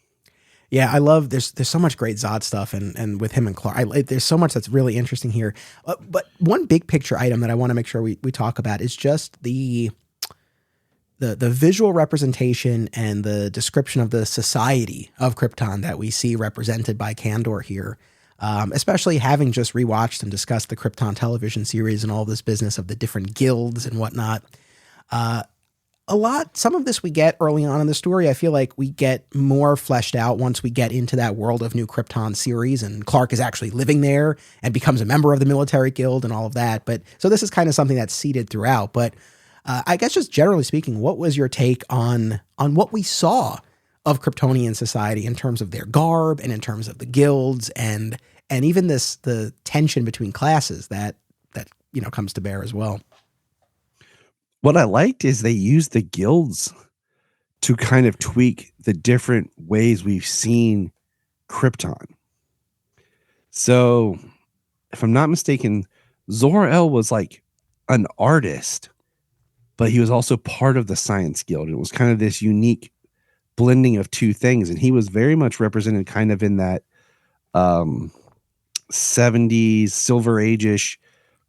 Yeah, I love, there's so much great Zod stuff and with him and Clark. There's so much that's really interesting here. But one big picture item that I want to make sure we talk about is just the visual representation and the description of the society of Krypton that we see represented by Kandor here. Especially having just rewatched and discussed the Krypton television series and all this business of the different guilds and whatnot. Some of this we get early on in the story. I feel like we get more fleshed out once we get into that World of New Krypton series, and Clark is actually living there and becomes a member of the military guild and all of that. But so this is kind of something that's seeded throughout. But I guess just generally speaking, what was your take on what we saw of Kryptonian society in terms of their garb and in terms of the guilds and even the tension between classes that comes to bear as well? What I liked is they used the guilds to kind of tweak the different ways we've seen Krypton. So, if I'm not mistaken, Zor-El was like an artist, but he was also part of the Science Guild. It was kind of this unique blending of two things, and he was very much represented kind of in that 70s Silver Age-ish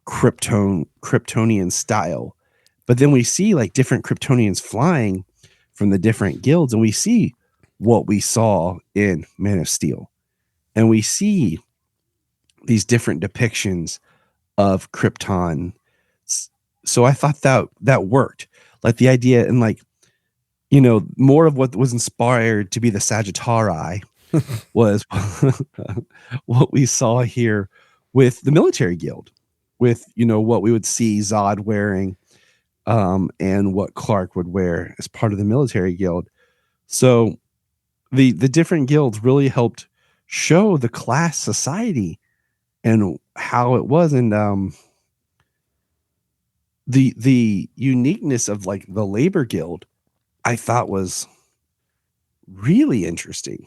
Kryptonian style. But then we see like different Kryptonians flying from the different guilds, and we see what we saw in Man of Steel. And we see these different depictions of Krypton. So I thought that worked. Like the idea, and like, you know, more of what was inspired to be the Sagittari was what we saw here with the military guild, with, you know, what we would see Zod wearing, and what Clark would wear as part of the military guild. So the different guilds really helped show the class society and how it was. And the uniqueness of like the labor guild, I thought was really interesting.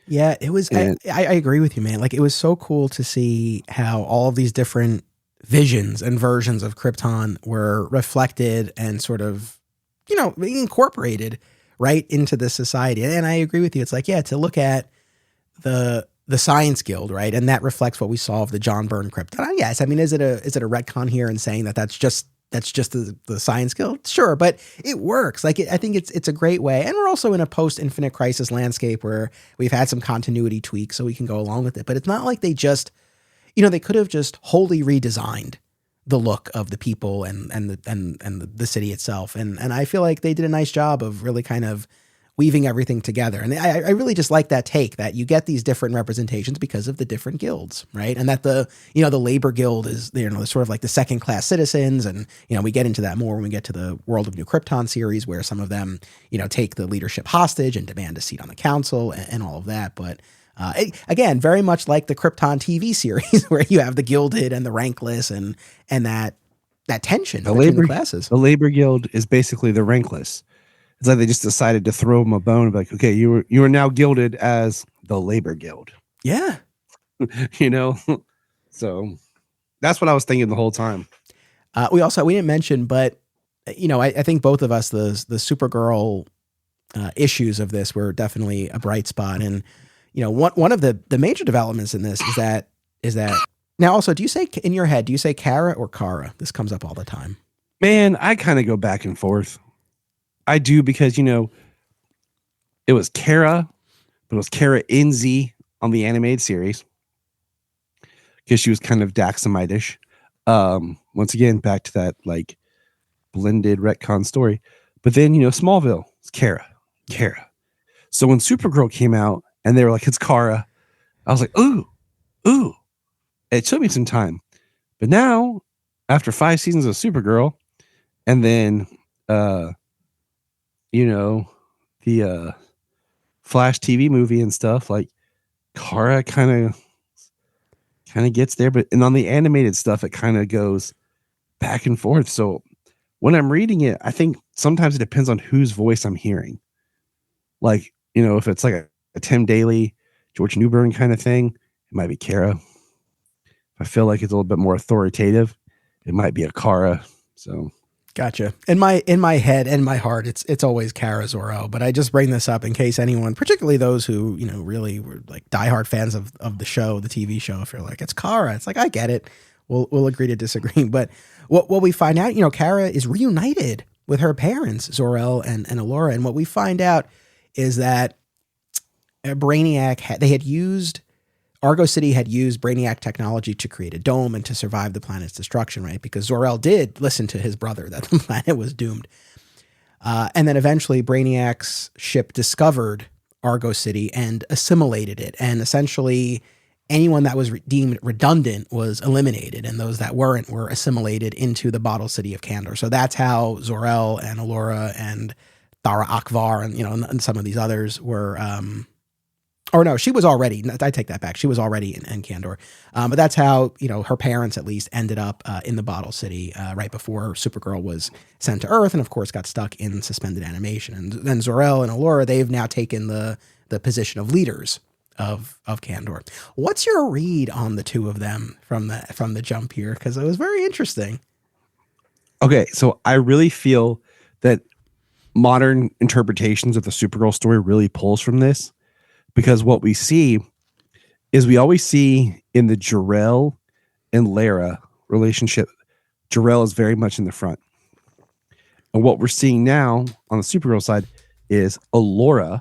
Yeah, it was. And I agree with you, man. Like, it was so cool to see how all of these different visions and versions of Krypton were reflected and sort of, you know, incorporated right into this society. And I agree with you. It's like, yeah, to look at the Science Guild, right, and that reflects what we saw of the John Byrne Krypton. Yes, I mean, is it a retcon here in saying that's just the Science Guild? Sure, but it works. Like, I think it's a great way. And we're also in a post-Infinite Crisis landscape where we've had some continuity tweaks, so we can go along with it. But it's not like they just, you know, they could have just wholly redesigned the look of the people and the city itself. And I feel like they did a nice job of really kind of weaving everything together. And I really just like that take, that you get these different representations because of the different guilds, right? And that the labor guild is, you know, sort of like the second class citizens. And, you know, we get into that more when we get to the World of New Krypton series, where some of them, you know, take the leadership hostage and demand a seat on the council and all of that. But again, very much like the Krypton TV series, where you have the gilded and the rankless and that tension between the classes. The labor guild is basically the rankless. It's like they just decided to throw him a bone and be like, okay, you are now gilded as the labor guild. Yeah. You know? So that's what I was thinking the whole time. We didn't mention, but, you know, I think both of us, the Supergirl issues of this were definitely a bright spot. And, you know, one of the major developments in this is that now also, do you say in your head, do you say Kara or Kara? This comes up all the time. Man, I kind of go back and forth. I do, because, you know, it was Kara, but it was Kara Inzi on the animated series, because she was kind of Daxamite-ish. Once again, back to that like blended retcon story. But then, you know, Smallville, it's Kara. So when Supergirl came out and they were like, it's Kara, I was like, ooh. It took me some time. But now, after 5 seasons of Supergirl, and then you know, the Flash TV movie and stuff, like Kara kind of gets there, but and on the animated stuff, it kind of goes back and forth. So when I'm reading it, I think sometimes it depends on whose voice I'm hearing. Like, you know, if it's like a Tim Daly, George Newbern kind of thing, it might be Kara. If I feel like it's a little bit more authoritative, it might be a Kara. So. Gotcha. In my head and my heart, it's always Kara Zor-El, but I just bring this up in case anyone, particularly those who, you know, really were like diehard fans of the show, the TV show, if you're like, it's Kara, it's like, I get it. We'll agree to disagree. But what we find out, you know, Kara is reunited with her parents, Zor-El and Alora. And what we find out is that Braniac, Argo City had used Braniac technology to create a dome and to survive the planet's destruction, right? Because Zor-El did listen to his brother that the planet was doomed. And then eventually Brainiac's ship discovered Argo City and assimilated it. And essentially anyone that was deemed redundant was eliminated, and those that weren't were assimilated into the bottle city of Kandor. So that's how Zor-El and Alora and Thara Akvar and, you know, and some of these others were... Or no, she was already, I take that back. She was already in Kandor. But that's how, you know, her parents at least ended up in the Bottle City right before Supergirl was sent to Earth and, of course, got stuck in suspended animation. And then Zor-El and Alora, they've now taken the position of leaders of Kandor. What's your read on the two of them from the jump here? Because it was very interesting. Okay, so I really feel that modern interpretations of the Supergirl story really pulls from this. Because what we see is we always see in the Jor-El and Lara relationship, Jor-El is very much in the front. And what we're seeing now on the Supergirl side is Allura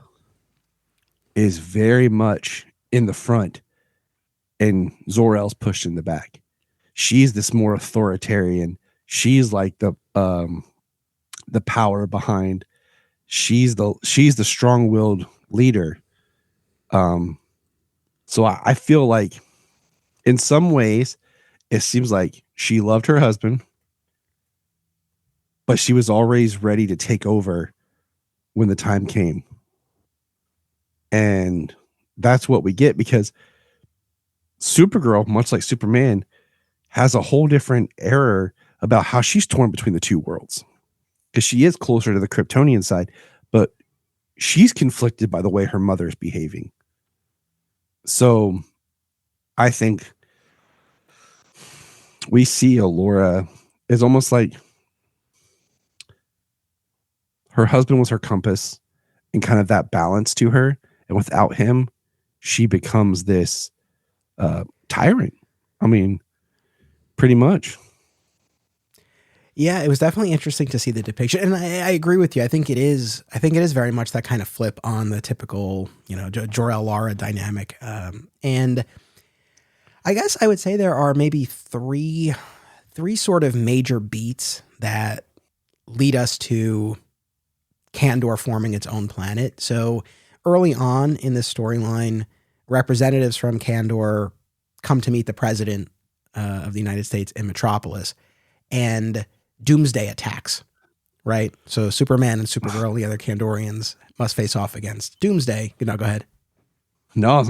is very much in the front and Zor-El's pushed in the back. She's this more authoritarian. She's like the power behind. She's the strong-willed leader. So I feel like in some ways it seems like she loved her husband, but she was always ready to take over when the time came. And that's what we get, because Supergirl, much like Superman, has a whole different error about how she's torn between the two worlds, because she is closer to the Kryptonian side, but she's conflicted by the way her mother's behaving. So I think we see Allura is almost like her husband was her compass and kind of that balance to her. And without him, she becomes this tyrant. I mean, pretty much. Yeah, it was definitely interesting to see the depiction, and I agree with you. I think it is very much that kind of flip on the typical, Jor-El Lara dynamic. And I guess I would say there are maybe three sort of major beats that lead us to Kandor forming its own planet. So early on in this storyline, representatives from Kandor come to meet the president of the United States in Metropolis, and Doomsday attacks, right? So Superman and Supergirl, the other Kandorians, must face off against Doomsday. Go ahead. No,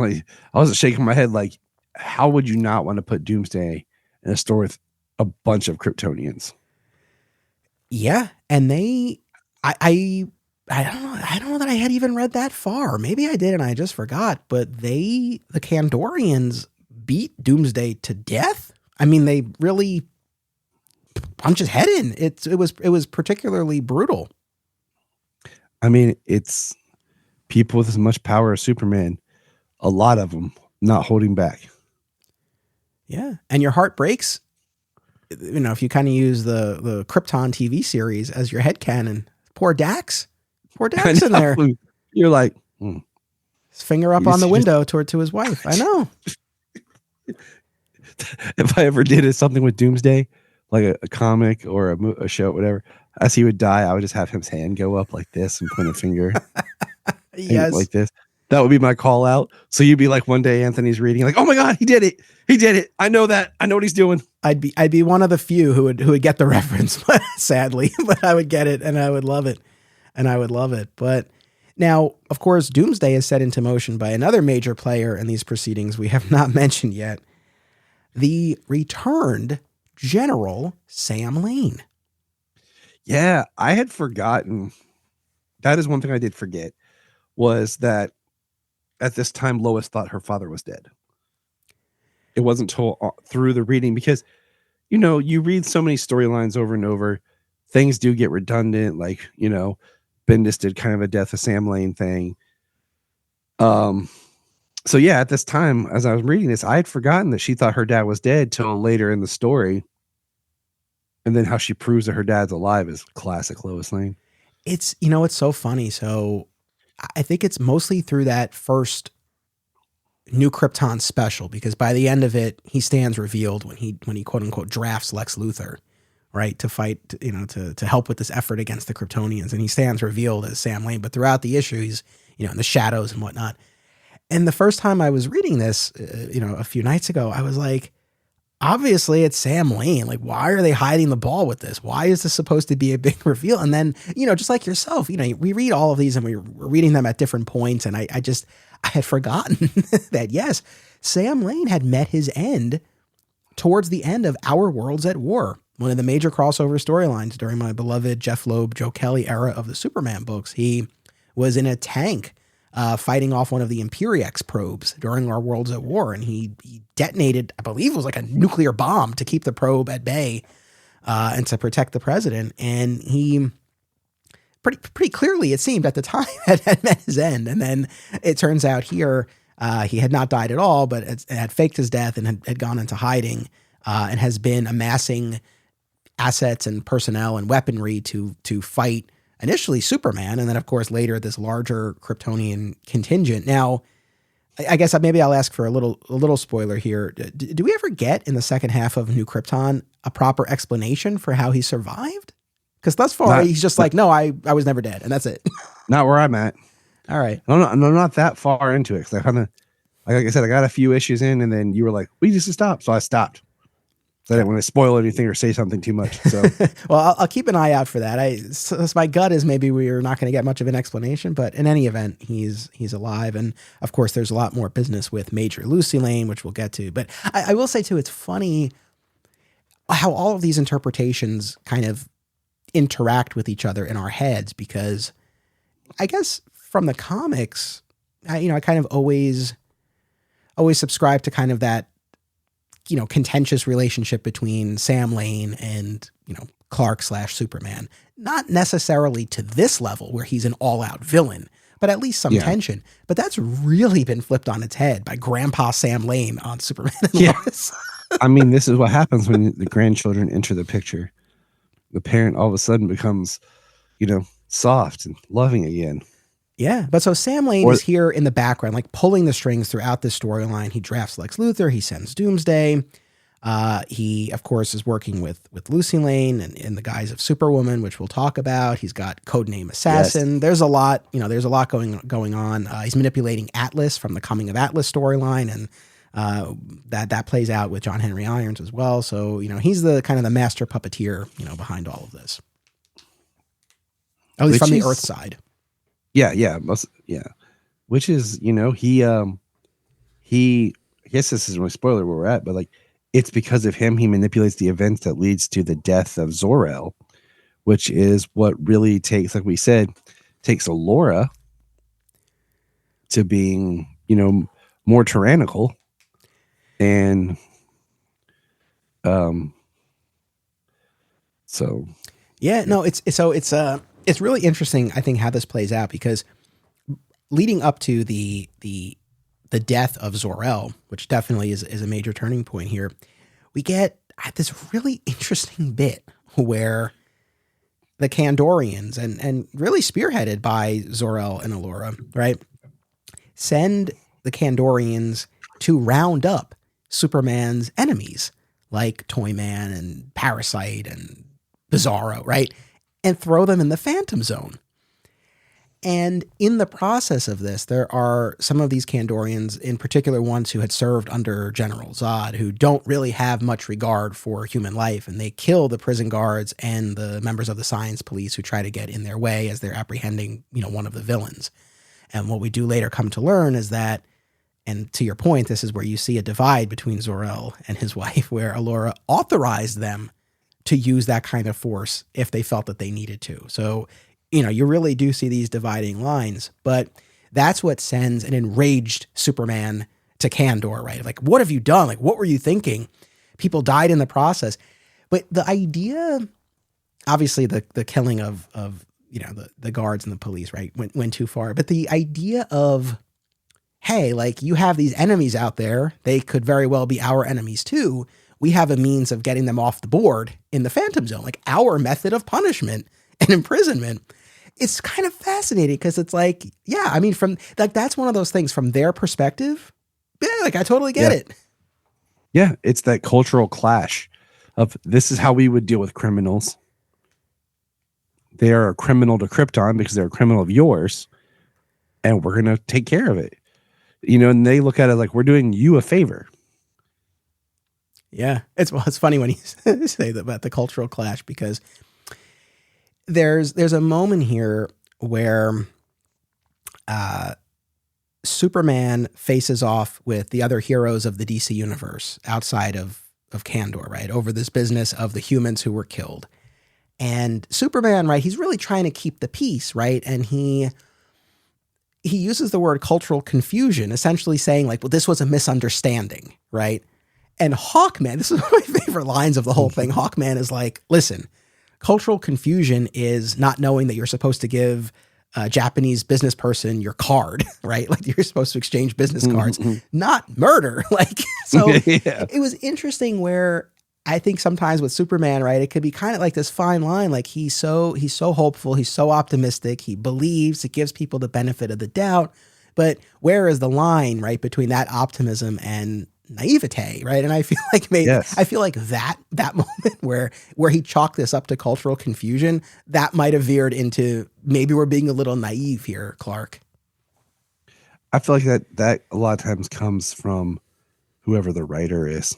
I was shaking my head like, how would you not want to put Doomsday in a store with a bunch of Kryptonians? Yeah, and I don't know that I had even read that far. Maybe I did and I just forgot. But the Kandorians beat Doomsday to death. I mean, they really punch his head in. It was particularly brutal. I mean, it's people with as much power as Superman. A lot of them not holding back. Yeah, and your heart breaks. If you kind of use the Krypton TV series as your headcanon. Poor Dax in there. You're like, his finger up on the window to his wife. I know. If I ever did something with Doomsday, like a comic or a show, whatever, as he would die, I would just have his hand go up like this and point a finger. Yes. Like this. That would be my call out. So you'd be like, one day Anthony's reading, like, oh my God, he did it. He did it. I know that. I know what he's doing. I'd be one of the few who would get the reference, sadly, but I would get it and I would love it. But now, of course, Doomsday is set into motion by another major player in these proceedings we have not mentioned yet. The returned General Sam Lane. Yeah, I had forgotten. That is one thing I did forget, was that at this time, Lois thought her father was dead. It wasn't until through the reading, because, you read so many storylines over and over, things do get redundant. Like, Bendis did kind of a Death of Sam Lane thing. So yeah, at this time, as I was reading this, I had forgotten that she thought her dad was dead till later in the story. And then how she proves that her dad's alive is classic Lois Lane. It's, it's so funny. So I think it's mostly through that first New Krypton special, because by the end of it, he stands revealed when he quote unquote drafts Lex Luthor, right, to fight, to help with this effort against the Kryptonians. And he stands revealed as Sam Lane, but throughout the issue, he's, in the shadows and whatnot. And the first time I was reading this, a few nights ago, I was like, obviously it's Sam Lane. Like, why are they hiding the ball with this? Why is this supposed to be a big reveal? And then, just like yourself, we read all of these and we're reading them at different points. And I had forgotten that, yes, Sam Lane had met his end towards the end of Our Worlds at War, one of the major crossover storylines during my beloved Jeff Loeb, Joe Kelly era of the Superman books. He was in a tank fighting off one of the Imperiex probes during Our Worlds at War. And he detonated, I believe it was like a nuclear bomb to keep the probe at bay and to protect the president. And he pretty clearly, it seemed at the time, had met his end. And then it turns out here he had not died at all, but had faked his death and had gone into hiding and has been amassing assets and personnel and weaponry to fight initially Superman, and then of course later this larger Kryptonian contingent. Now, I guess maybe I'll ask for a little spoiler here. Do we ever get in the second half of New Krypton a proper explanation for how he survived? Because thus far he's just like, no, I was never dead, and that's it. Not where I'm at. All right. I'm not that far into it. Cause I kind of, like I said, I got a few issues in, and then you were like, we just stop. So I stopped. So I didn't want to spoil anything or say something too much. So, well, I'll keep an eye out for that. So my gut is maybe we're not going to get much of an explanation, but in any event, he's alive. And of course, there's a lot more business with Major Lucy Lane, which we'll get to. But I will say too, it's funny how all of these interpretations kind of interact with each other in our heads, because I guess from the comics, I kind of always subscribe to kind of that, contentious relationship between Sam Lane and, Clark / Superman. Not necessarily to this level where he's an all-out villain, but at least some tension. But that's really been flipped on its head by Grandpa Sam Lane on Superman and Lois. I mean, this is what happens when the grandchildren enter the picture. The parent all of a sudden becomes, soft and loving again. Yeah, but so Sam Lane is here in the background, like pulling the strings throughout this storyline. He drafts Lex Luthor. He sends Doomsday. He, of course, is working with Lucy Lane and in the guise of Superwoman, which we'll talk about. He's got Codename Assassin. Yes. There's a lot, there's a lot going on. He's manipulating Atlas from the Coming of Atlas storyline, and that plays out with John Henry Irons as well. So, he's the kind of the master puppeteer, behind all of this. At least from the Earth side. Yeah. Which is, he I guess this isn't a spoiler where we're at, but it's because of him, he manipulates the events that leads to the death of Zor-El, which is what really takes, like we said, takes Allura to being, more tyrannical. And, so. Yeah, no, it's really interesting, I think, how this plays out, because leading up to the death of Zor-El, which definitely is a major turning point here, we get this really interesting bit where the Kandorians, and really spearheaded by Zor-El and Allura, right, send the Kandorians to round up Superman's enemies, like Toyman and Parasite and Bizarro, right? And throw them in the Phantom Zone. And in the process of this, there are some of these Kandorians, in particular ones who had served under General Zod, who don't really have much regard for human life, and they kill the prison guards and the members of the science police who try to get in their way as they're apprehending, one of the villains. And what we do later come to learn is that, and to your point, this is where you see a divide between Zor-El and his wife, where Allura authorized them to use that kind of force if they felt that they needed to. So, you really do see these dividing lines, but that's what sends an enraged Superman to Kandor, right? Like, what have you done? Like, what were you thinking? People died in the process. But the idea, obviously the killing of the guards and the police, right, went too far. But the idea of, hey, you have these enemies out there, they could very well be our enemies too. We have a means of getting them off the board in the Phantom Zone, our method of punishment and imprisonment. It's kind of fascinating because it's from that's one of those things from their perspective. Yeah, I totally get it. Yeah, it's that cultural clash of this is how we would deal with criminals. They are a criminal to Krypton because they're a criminal of yours, and we're going to take care of it. And they look at it like we're doing you a favor. Yeah, it's funny when you say that about the cultural clash, because there's a moment here where Superman faces off with the other heroes of the DC universe outside of Kandor, right, over this business of the humans who were killed. And Superman, right, he's really trying to keep the peace, right, and he uses the word cultural confusion, essentially saying well, this was a misunderstanding, right? And Hawkman, this is one of my favorite lines of the whole thing. Hawkman is like, listen, cultural confusion is not knowing that you're supposed to give Japanese business person your card, right? Like you're supposed to exchange business cards, not murder. Like, so Yeah. it was interesting where I think sometimes with Superman, right, it could be kind of like this fine line. Like he's so hopeful. He's so optimistic. He believes, it gives people the benefit of the doubt. But where is the line, right, between that optimism and naivete, right? And I feel like that moment where he chalked this up to cultural confusion, that might have veered into maybe we're being a little naive here, Clark. I feel like that a lot of times comes from whoever the writer is.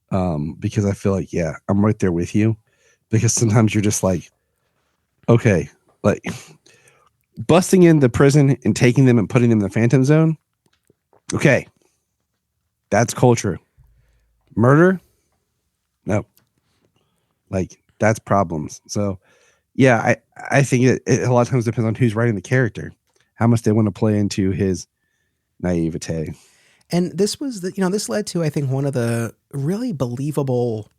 Because I feel like, yeah, I'm right there with you. Because sometimes you're just like, okay, like busting into prison and taking them and putting them in the Phantom Zone. Okay. That's culture. Murder? No. Like, that's problems. So, yeah, I think it a lot of times depends on who's writing the character, how much they want to play into his naivete. And this was this led to, I think, one of the really believable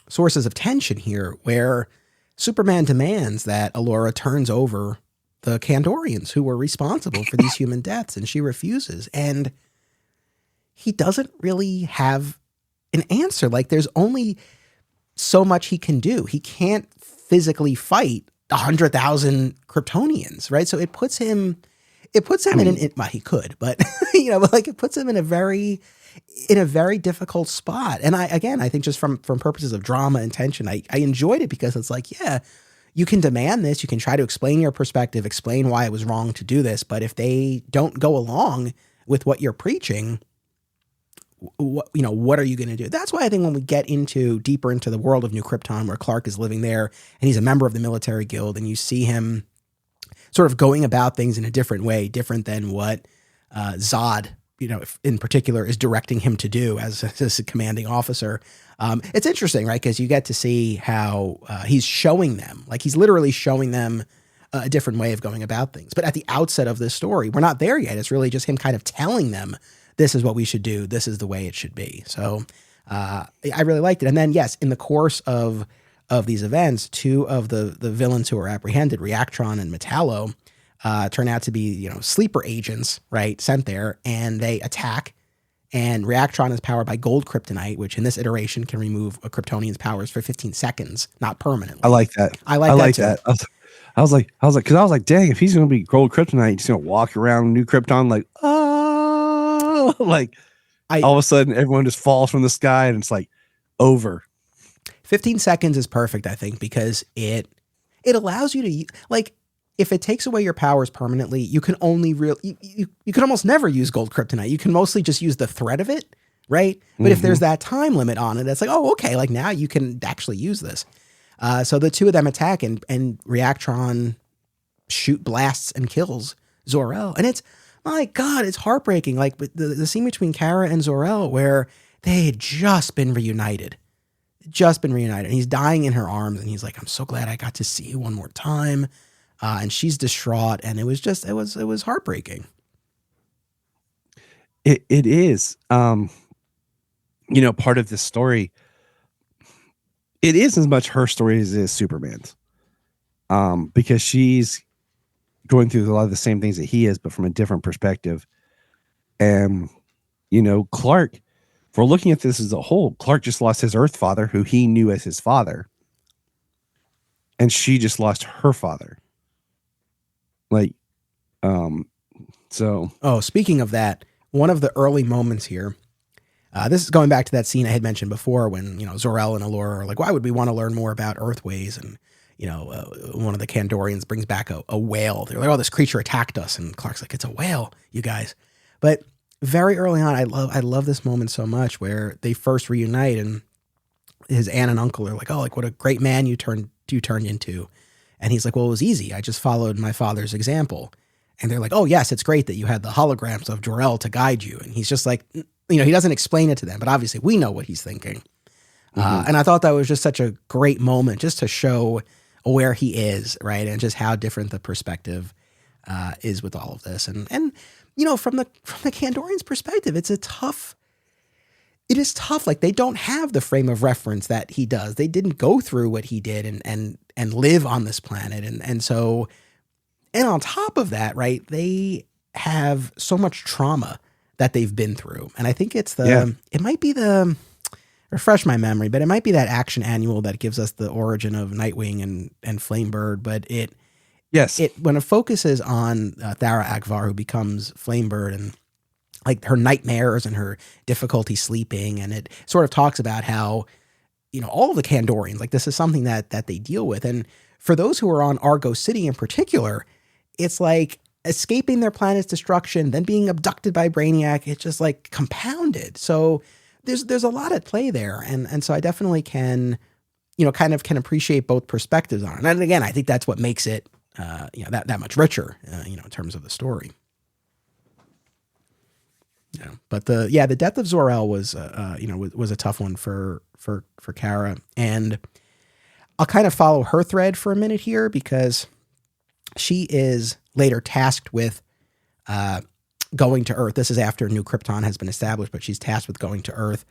sources of tension here, where Superman demands that Allura turns over the Kandorians who were responsible for these human deaths, and she refuses. And he doesn't really have an answer. Like, there's only so much he can do. He can't physically fight 100,000 Kryptonians, right? So it puts him well, he could, but it puts him in a very difficult spot. And I think just from purposes of drama and tension, I enjoyed it because it's like, yeah, you can demand this, you can try to explain your perspective, explain why it was wrong to do this, but if they don't go along with what you're preaching, what are you going to do? That's why I think when we get deeper into the world of New Krypton, where Clark is living there and he's a member of the military guild, and you see him sort of going about things in a different way, different than what Zod, in particular, is directing him to do as a commanding officer. It's interesting, right? Because you get to see how he's showing them, like he's literally showing them a different way of going about things. But at the outset of this story, we're not there yet. It's really just him kind of telling them, this is what we should do. This is the way it should be. So I really liked it. And then, yes, in the course of these events, two of the villains who are apprehended, Reactron and Metallo, turn out to be, sleeper agents, right, sent there, and they attack. And Reactron is powered by gold kryptonite, which in this iteration can remove a Kryptonian's powers for 15 seconds, not permanently. I like that. I like that. I was like, dang, if he's going to be gold kryptonite, he's going to walk around New Krypton like, oh, like all of a sudden everyone just falls from the sky and it's like over. 15 seconds is perfect, I think, because it allows you to, like, if it takes away your powers permanently, you can only you can almost never use gold kryptonite. You can mostly just use the threat of it, right? But if there's that time limit on it, it's like, oh, okay, like now you can actually use this. So the two of them attack, and Reactron shoot blasts and kills Zor-El. And it's, my God, it's heartbreaking. Like the scene between Kara and Zor-El where they had just been reunited. And he's dying in her arms, and he's like, I'm so glad I got to see you one more time. And she's distraught, and it was heartbreaking. It is, part of this story. It is as much her story as it is Superman's, because she's going through a lot of the same things that he is, but from a different perspective. And, Clark, if we're looking at this as a whole, Clark just lost his Earth father, who he knew as his father. And she just lost her father. Like, so. Oh, speaking of that, one of the early moments here, this is going back to that scene I had mentioned before when, Zor-El and Allura are like, why would we want to learn more about Earthways? And, one of the Kandorians brings back a whale. They're like, oh, this creature attacked us. And Clark's like, it's a whale, you guys. But very early on, I love this moment so much where they first reunite, and his aunt and uncle are like, oh, like what a great man you turned into. And he's like, well, it was easy. I just followed my father's example. And they're like, oh, yes, it's great that you had the holograms of Jor-El to guide you. And he's just like, he doesn't explain it to them, but obviously we know what he's thinking. And I thought that was just such a great moment just to show where he is, right? And just how different the perspective is with all of this. And from the Kandorians' perspective, it is tough. Like, they don't have the frame of reference that he does. They didn't go through what he did and live on this planet. And so And on top of that, right, they have so much trauma that they've been through. And I think it might be refresh my memory, but it might be that action annual that gives us the origin of Nightwing and Flamebird. But when it focuses on Thara Akvar, who becomes Flamebird, and like her nightmares and her difficulty sleeping, and it sort of talks about how, all of the Kandorians, like this is something that they deal with. And for those who are on Argo City in particular, it's like escaping their planet's destruction, then being abducted by Braniac. It's just like compounded. So there's a lot at play there. And so I definitely can, kind of can appreciate both perspectives on it. And again, I think that's what makes it, that much richer, in terms of the story. Yeah. But the death of Zor-El was a tough one for Kara. And I'll kind of follow her thread for a minute here, because she is later tasked with going to Earth. This is after New Krypton has been established, but she's tasked with going to Earth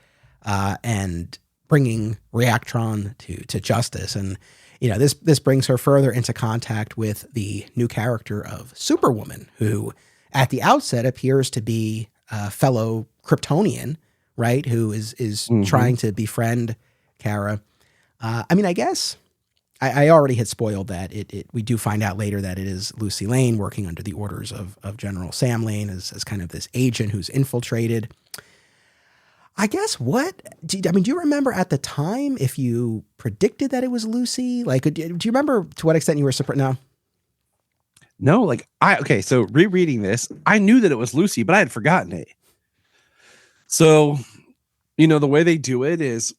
and bringing Reactron to justice. And, this brings her further into contact with the new character of Superwoman, who at the outset appears to be a fellow Kryptonian, right? Who is trying to befriend Kara. I guess I already had spoiled that we do find out later that it is Lucy Lane working under the orders of General Sam Lane as kind of this agent who's infiltrated. I guess do you remember at the time if you predicted that it was Lucy? Like, do you remember to what extent you were surprised? No, so rereading this, I knew that it was Lucy, but I had forgotten it. So, the way they do it is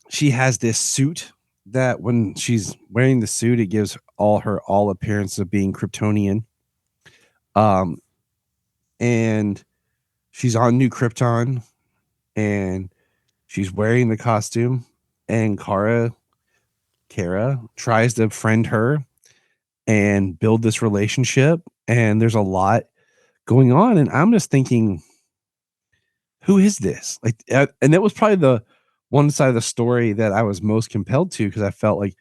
she has this suit that when she's wearing the suit, it gives all appearance of being Kryptonian. And she's on New Krypton and she's wearing the costume, and Kara tries to friend her and build this relationship. And there's a lot going on. And I'm just thinking, who is this? And that was probably the one side of the story that I was most compelled to, because I felt like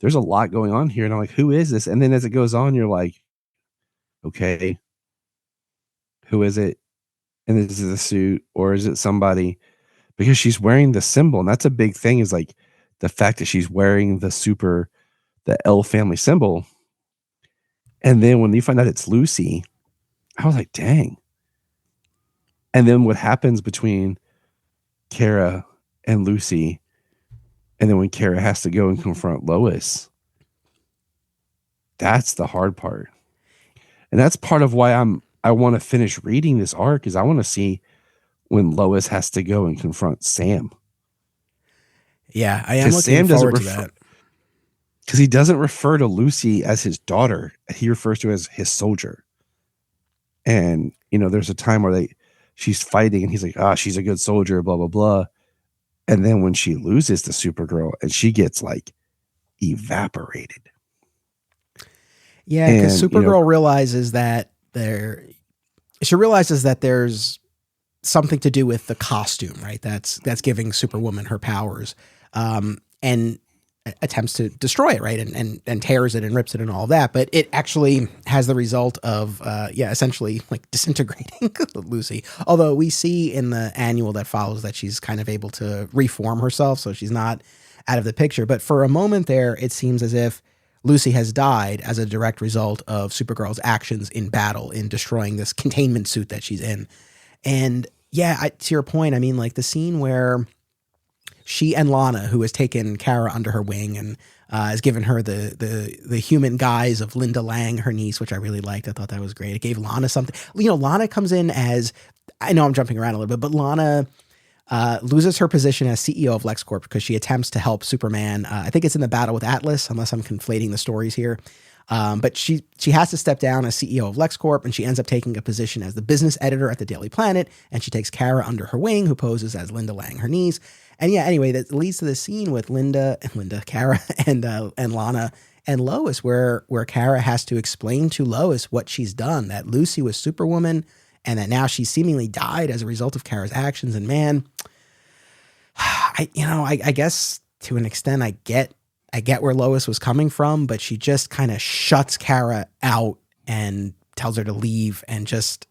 there's a lot going on here. And I'm like, who is this? And then as it goes on, you're like, okay, who is it? And is it a suit, or is it somebody? Because she's wearing the symbol. And that's a big thing, is like the fact that she's wearing the L family symbol. And then when you find out it's Lucy, I was like, dang. And then what happens between Kara and Lucy, and then when Kara has to go and confront Lois, that's the hard part. And that's part of why I want to finish reading this arc, is I want to see when Lois has to go and confront Sam. Yeah, I am looking forward to that. Because he doesn't refer to Lucy as his daughter. He refers to her as his soldier. And, there's a time where she's fighting and he's like, she's a good soldier, blah, blah, blah. And then when she loses to Supergirl and she gets evaporated. Yeah, because Supergirl realizes that she realizes that there's something to do with the costume, right? That's giving Superwoman her powers, and attempts to destroy it, right? And tears it and rips it and all that. But it actually has the result of, essentially disintegrating Lucy. Although we see in the annual that follows that she's kind of able to reform herself, so she's not out of the picture. But for a moment there, it seems as if Lucy has died as a direct result of Supergirl's actions in battle in destroying this containment suit that she's in. And to your point, the scene where she and Lana, who has taken Kara under her wing and has given her the human guise of Linda Lang, her niece, which I really liked. I thought that was great. It gave Lana something. Lana comes in as, I know I'm jumping around a little bit, but Lana loses her position as CEO of LexCorp because she attempts to help Superman. I think it's in the battle with Atlas, unless I'm conflating the stories here. But she has to step down as CEO of LexCorp, and she ends up taking a position as the business editor at the Daily Planet, and she takes Kara under her wing, who poses as Linda Lang, her niece. And anyway, that leads to the scene with Kara, and Lana and Lois, where Kara has to explain to Lois what she's done, that Lucy was Superwoman, and that now she's seemingly died as a result of Kara's actions. And man, I guess to an extent I get I get where Lois was coming from, but she just kind of shuts Kara out and tells her to leave and just,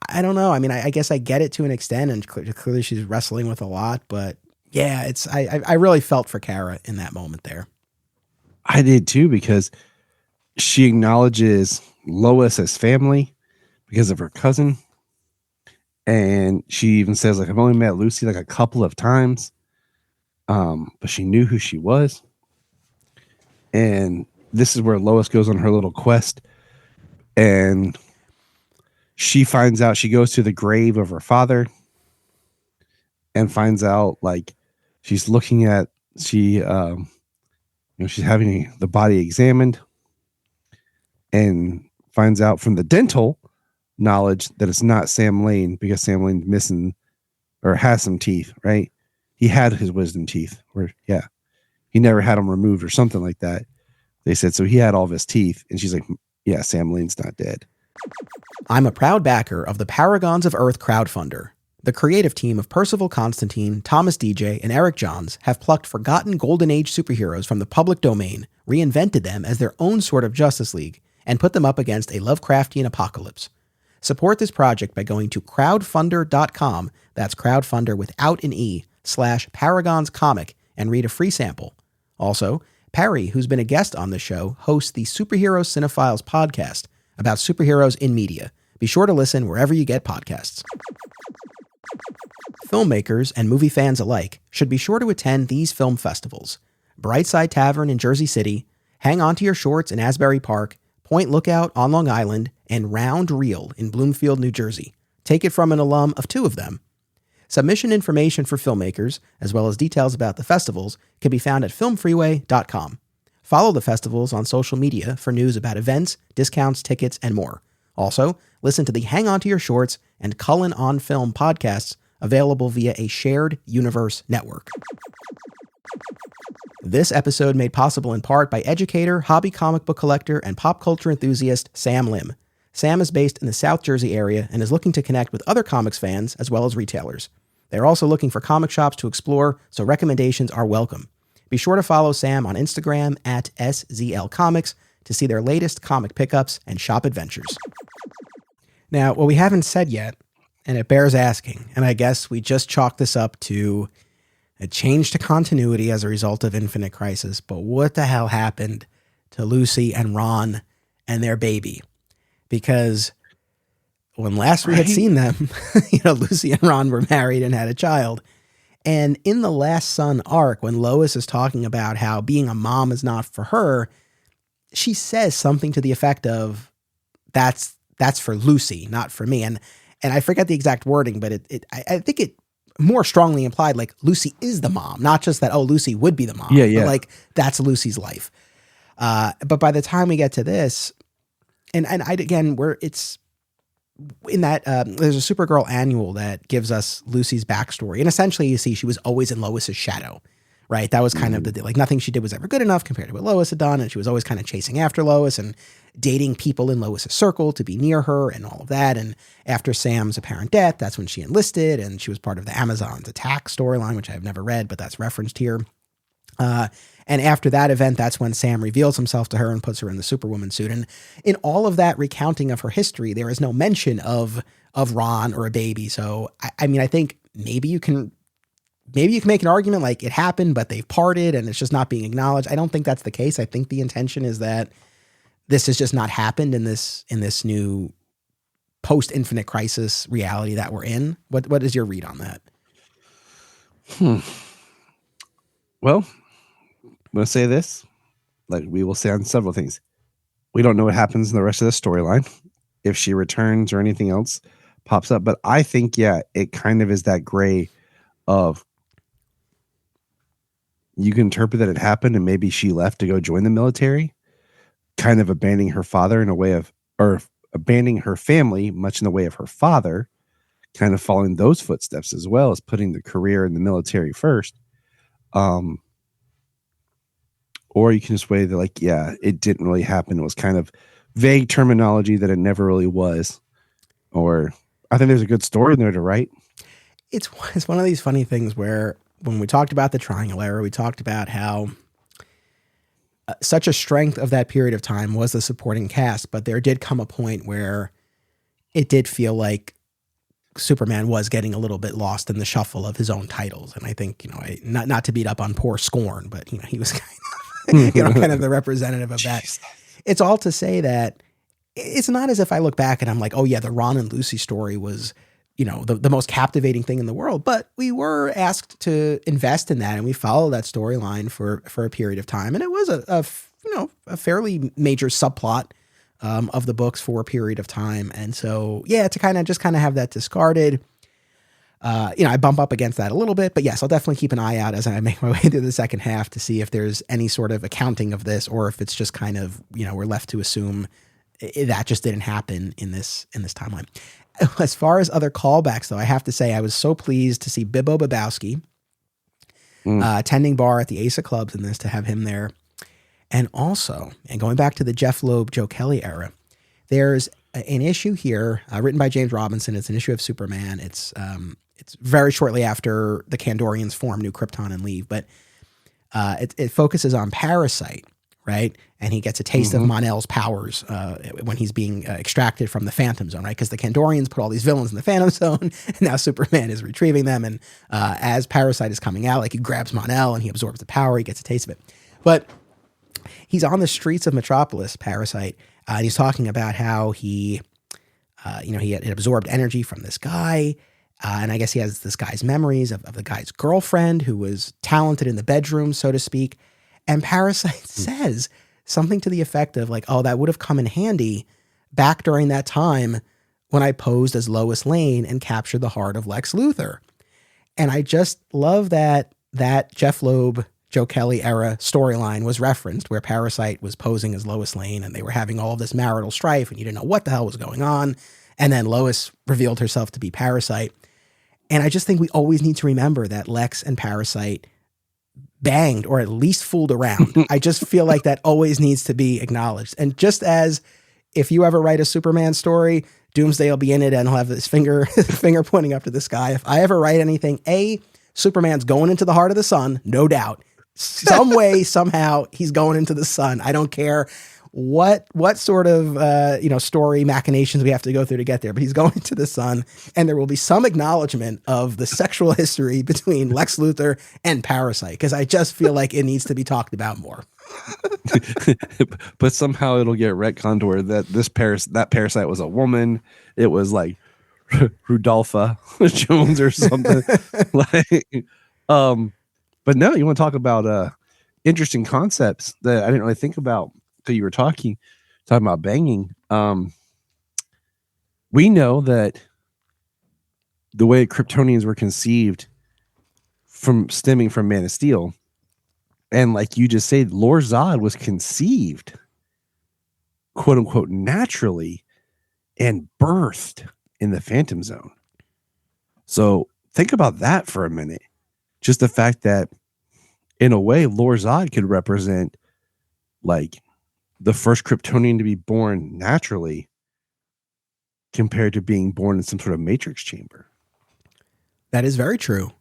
I don't know. I mean, I guess I get it to an extent, and clearly she's wrestling with a lot, but yeah, I really felt for Kara in that moment there. I did too, because she acknowledges Lois as family because of her cousin. And she even says, like, I've only met Lucy like a couple of times. But she knew who she was. And this is where Lois goes on her little quest. And she finds out, she goes to the grave of her father and finds out, like, she's looking at, she's having the body examined and finds out from the dental knowledge that it's not Sam Lane, because Sam Lane's missing or has some teeth, right? He had his wisdom teeth, he never had them removed or something like that. They said, so he had all of his teeth. And she's like, yeah, Sam Lane's not dead. I'm a proud backer of the Paragons of Earth crowdfunder. The creative team of Percival Constantine, Thomas DJ, and Eric Johns have plucked forgotten Golden Age superheroes from the public domain, reinvented them as their own sort of Justice League, and put them up against a Lovecraftian apocalypse. Support this project by going to crowdfunder.com, that's crowdfunder without an E, /paragonscomic, and read a free sample. Also, Perry, who's been a guest on the show, hosts the Superhero Cinephiles podcast about superheroes in media. Be sure to listen wherever you get podcasts. Filmmakers and movie fans alike should be sure to attend these film festivals: Brightside Tavern in Jersey City, Hang On to Your Shorts in Asbury Park, Point Lookout on Long Island, and Round Reel in Bloomfield, New Jersey. Take it from an alum of two of them. Submission information for filmmakers, as well as details about the festivals, can be found at filmfreeway.com. Follow the festivals on social media for news about events, discounts, tickets, and more. Also, listen to the Hang On to Your Shorts and Cullen on Film podcasts, available via a shared universe network. This episode made possible in part by educator, hobby comic book collector, and pop culture enthusiast Sam Lim. Sam is based in the South Jersey area and is looking to connect with other comics fans as well as retailers. They're also looking for comic shops to explore, so recommendations are welcome. Be sure to follow Sam on Instagram at SZLComics to see their latest comic pickups and shop adventures. Now, what we haven't said yet, and it bears asking, and I guess we just chalk this up to a change to continuity as a result of Infinite Crisis, but what the hell happened to Lucy and Ron and their baby? Because when last we had seen them, Lucy and Ron were married and had a child. And in the Last Son arc, when Lois is talking about how being a mom is not for her, she says something to the effect of, that's for Lucy, not for me. And I forget the exact wording, but I think it more strongly implied, like, Lucy is the mom, not just that, Lucy would be the mom. Yeah. But like, that's Lucy's life. But by the time we get to this, and again, it's in that, there's a Supergirl annual that gives us Lucy's backstory. And essentially, you see, she was always in Lois's shadow, right? That was kind of the, like, nothing she did was ever good enough compared to what Lois had done. And she was always kind of chasing after Lois and dating people in Lois's circle to be near her and all of that. And after Sam's apparent death, that's when she enlisted, and she was part of the Amazon's attack storyline, which I've never read, but that's referenced here. And after that event, that's when Sam reveals himself to her and puts her in the Superwoman suit. And in all of that recounting of her history, there is no mention of Ron or a baby. So, I think maybe you can make an argument like it happened, but they've parted and it's just not being acknowledged. I don't think that's the case. I think the intention is that this has just not happened in this new post-Infinite Crisis reality that we're in. What is your read on that? Well, I'm going to say this, like we will say on several things. We don't know what happens in the rest of the storyline, if she returns or anything else pops up. But I think, it kind of is that gray of, you can interpret that it happened and maybe she left to go join the military, kind of abandoning her father in a way of, or abandoning her family, much in the way of her father, kind of following those footsteps, as well as putting the career in the military first. Or you can just weigh that, like, it didn't really happen. It was kind of vague terminology that it never really was. Or I think there's a good story in there to write. It's one of these funny things where when we talked about the Triangle Era, we talked about how such a strength of that period of time was the supporting cast, but there did come a point where it did feel like Superman was getting a little bit lost in the shuffle of his own titles. And I think, not to beat up on poor Scorn, but he was kind of the representative of that. It's all to say that it's not as if I look back and I'm like, oh yeah, the Ron and Lucy story was, the most captivating thing in the world, but we were asked to invest in that and we followed that storyline for a period of time. And it was a fairly major subplot of the books for a period of time. And so, yeah, to kind of have that discarded, I bump up against that a little bit, but yes, I'll definitely keep an eye out as I make my way through the second half to see if there's any sort of accounting of this, or if it's just kind of, we're left to assume that just didn't happen in this timeline. As far as other callbacks, though, I have to say I was so pleased to see Bibbo Babowski tending bar at the Ace of Clubs in this, to have him there. And also, and going back to the Jeff Loeb, Joe Kelly era, there's an issue here written by James Robinson. It's an issue of Superman. It's very shortly after the Kandorians form New Krypton and leave, but it focuses on Parasite, right? And he gets a taste of Mon-El's powers when he's being extracted from the Phantom Zone, right? Because the Kandorians put all these villains in the Phantom Zone, and now Superman is retrieving them. And as Parasite is coming out, he grabs Mon-El and he absorbs the power. He gets a taste of it. But he's on the streets of Metropolis, Parasite, and he's talking about how he had absorbed energy from this guy. And I guess he has this guy's memories of the guy's girlfriend who was talented in the bedroom, so to speak. And Parasite says something to the effect of oh, that would have come in handy back during that time when I posed as Lois Lane and captured the heart of Lex Luthor. And I just love that Jeff Loeb, Joe Kelly era storyline was referenced, where Parasite was posing as Lois Lane and they were having all of this marital strife and you didn't know what the hell was going on. And then Lois revealed herself to be Parasite. And I just think we always need to remember that Lex and Parasite banged, or at least fooled around. I just feel like that always needs to be acknowledged. And just as if you ever write a Superman story, Doomsday will be in it and he'll have this finger pointing up to the sky. If I ever write anything, Superman's going into the heart of the sun, no doubt. Some way, somehow, he's going into the sun. I don't care what sort of story machinations we have to go through to get there, but he's going into the sun, and there will be some acknowledgement of the sexual history between Lex Luthor and Parasite, because I just feel like it needs to be talked about more. But somehow it'll get retconned where that Parasite was a woman. It was like Rudolpha Jones or something. But no, you want to talk about interesting concepts that I didn't really think about until you were talking about banging. We know that the way Kryptonians were conceived stemming from Man of Steel, and like you just said, Lor-Zod was conceived, quote unquote, naturally and birthed in the Phantom Zone. So think about that for a minute. Just the fact that, in a way, Lor-Zod could represent the first Kryptonian to be born naturally compared to being born in some sort of matrix chamber. That is very true.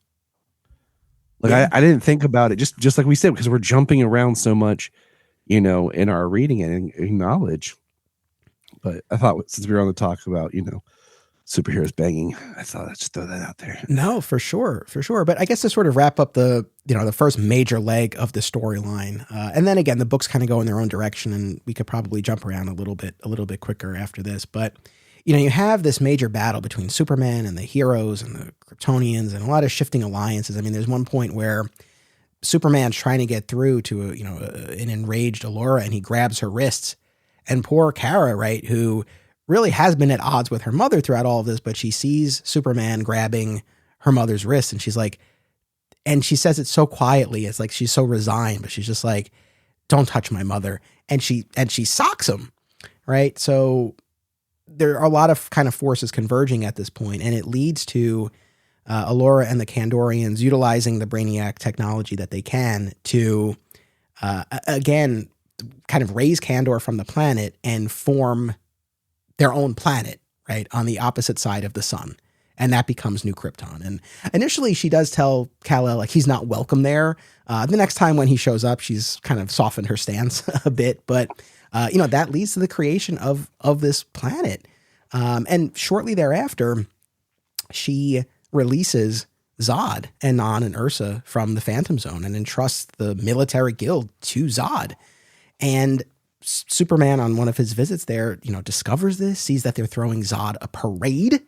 I didn't think about it, just like we said, because we're jumping around so much, in our reading and knowledge. But I thought, since we were on the talk about, superheroes banging, I thought I'd just throw that out there. No, for sure. But I guess to sort of wrap up the first major leg of the storyline, and then again, the books kind of go in their own direction, and we could probably jump around a little bit quicker after this. But you have this major battle between Superman and the heroes and the Kryptonians, and a lot of shifting alliances. I mean, there's one point where Superman's trying to get through to an enraged Allura, and he grabs her wrists, and poor Kara, right, who really has been at odds with her mother throughout all of this, but she sees Superman grabbing her mother's wrist, and she's like, and she says it so quietly. It's like she's so resigned, but she's just like, "Don't touch my mother," and she socks him, right? So there are a lot of kind of forces converging at this point, and it leads to Allura and the Kandorians utilizing the Braniac technology that they can to again kind of raise Kandor from the planet and form their own planet, right, on the opposite side of the sun. and that becomes New Krypton. And initially she does tell Kal-El like he's not welcome there. The next time when he shows up, she's kind of softened her stance a bit, but that leads to the creation of this planet. And shortly thereafter, she releases Zod and Non and Ursa from the Phantom Zone and entrusts the military guild to Zod. And Superman on one of his visits there, discovers this, sees that they're throwing Zod a parade,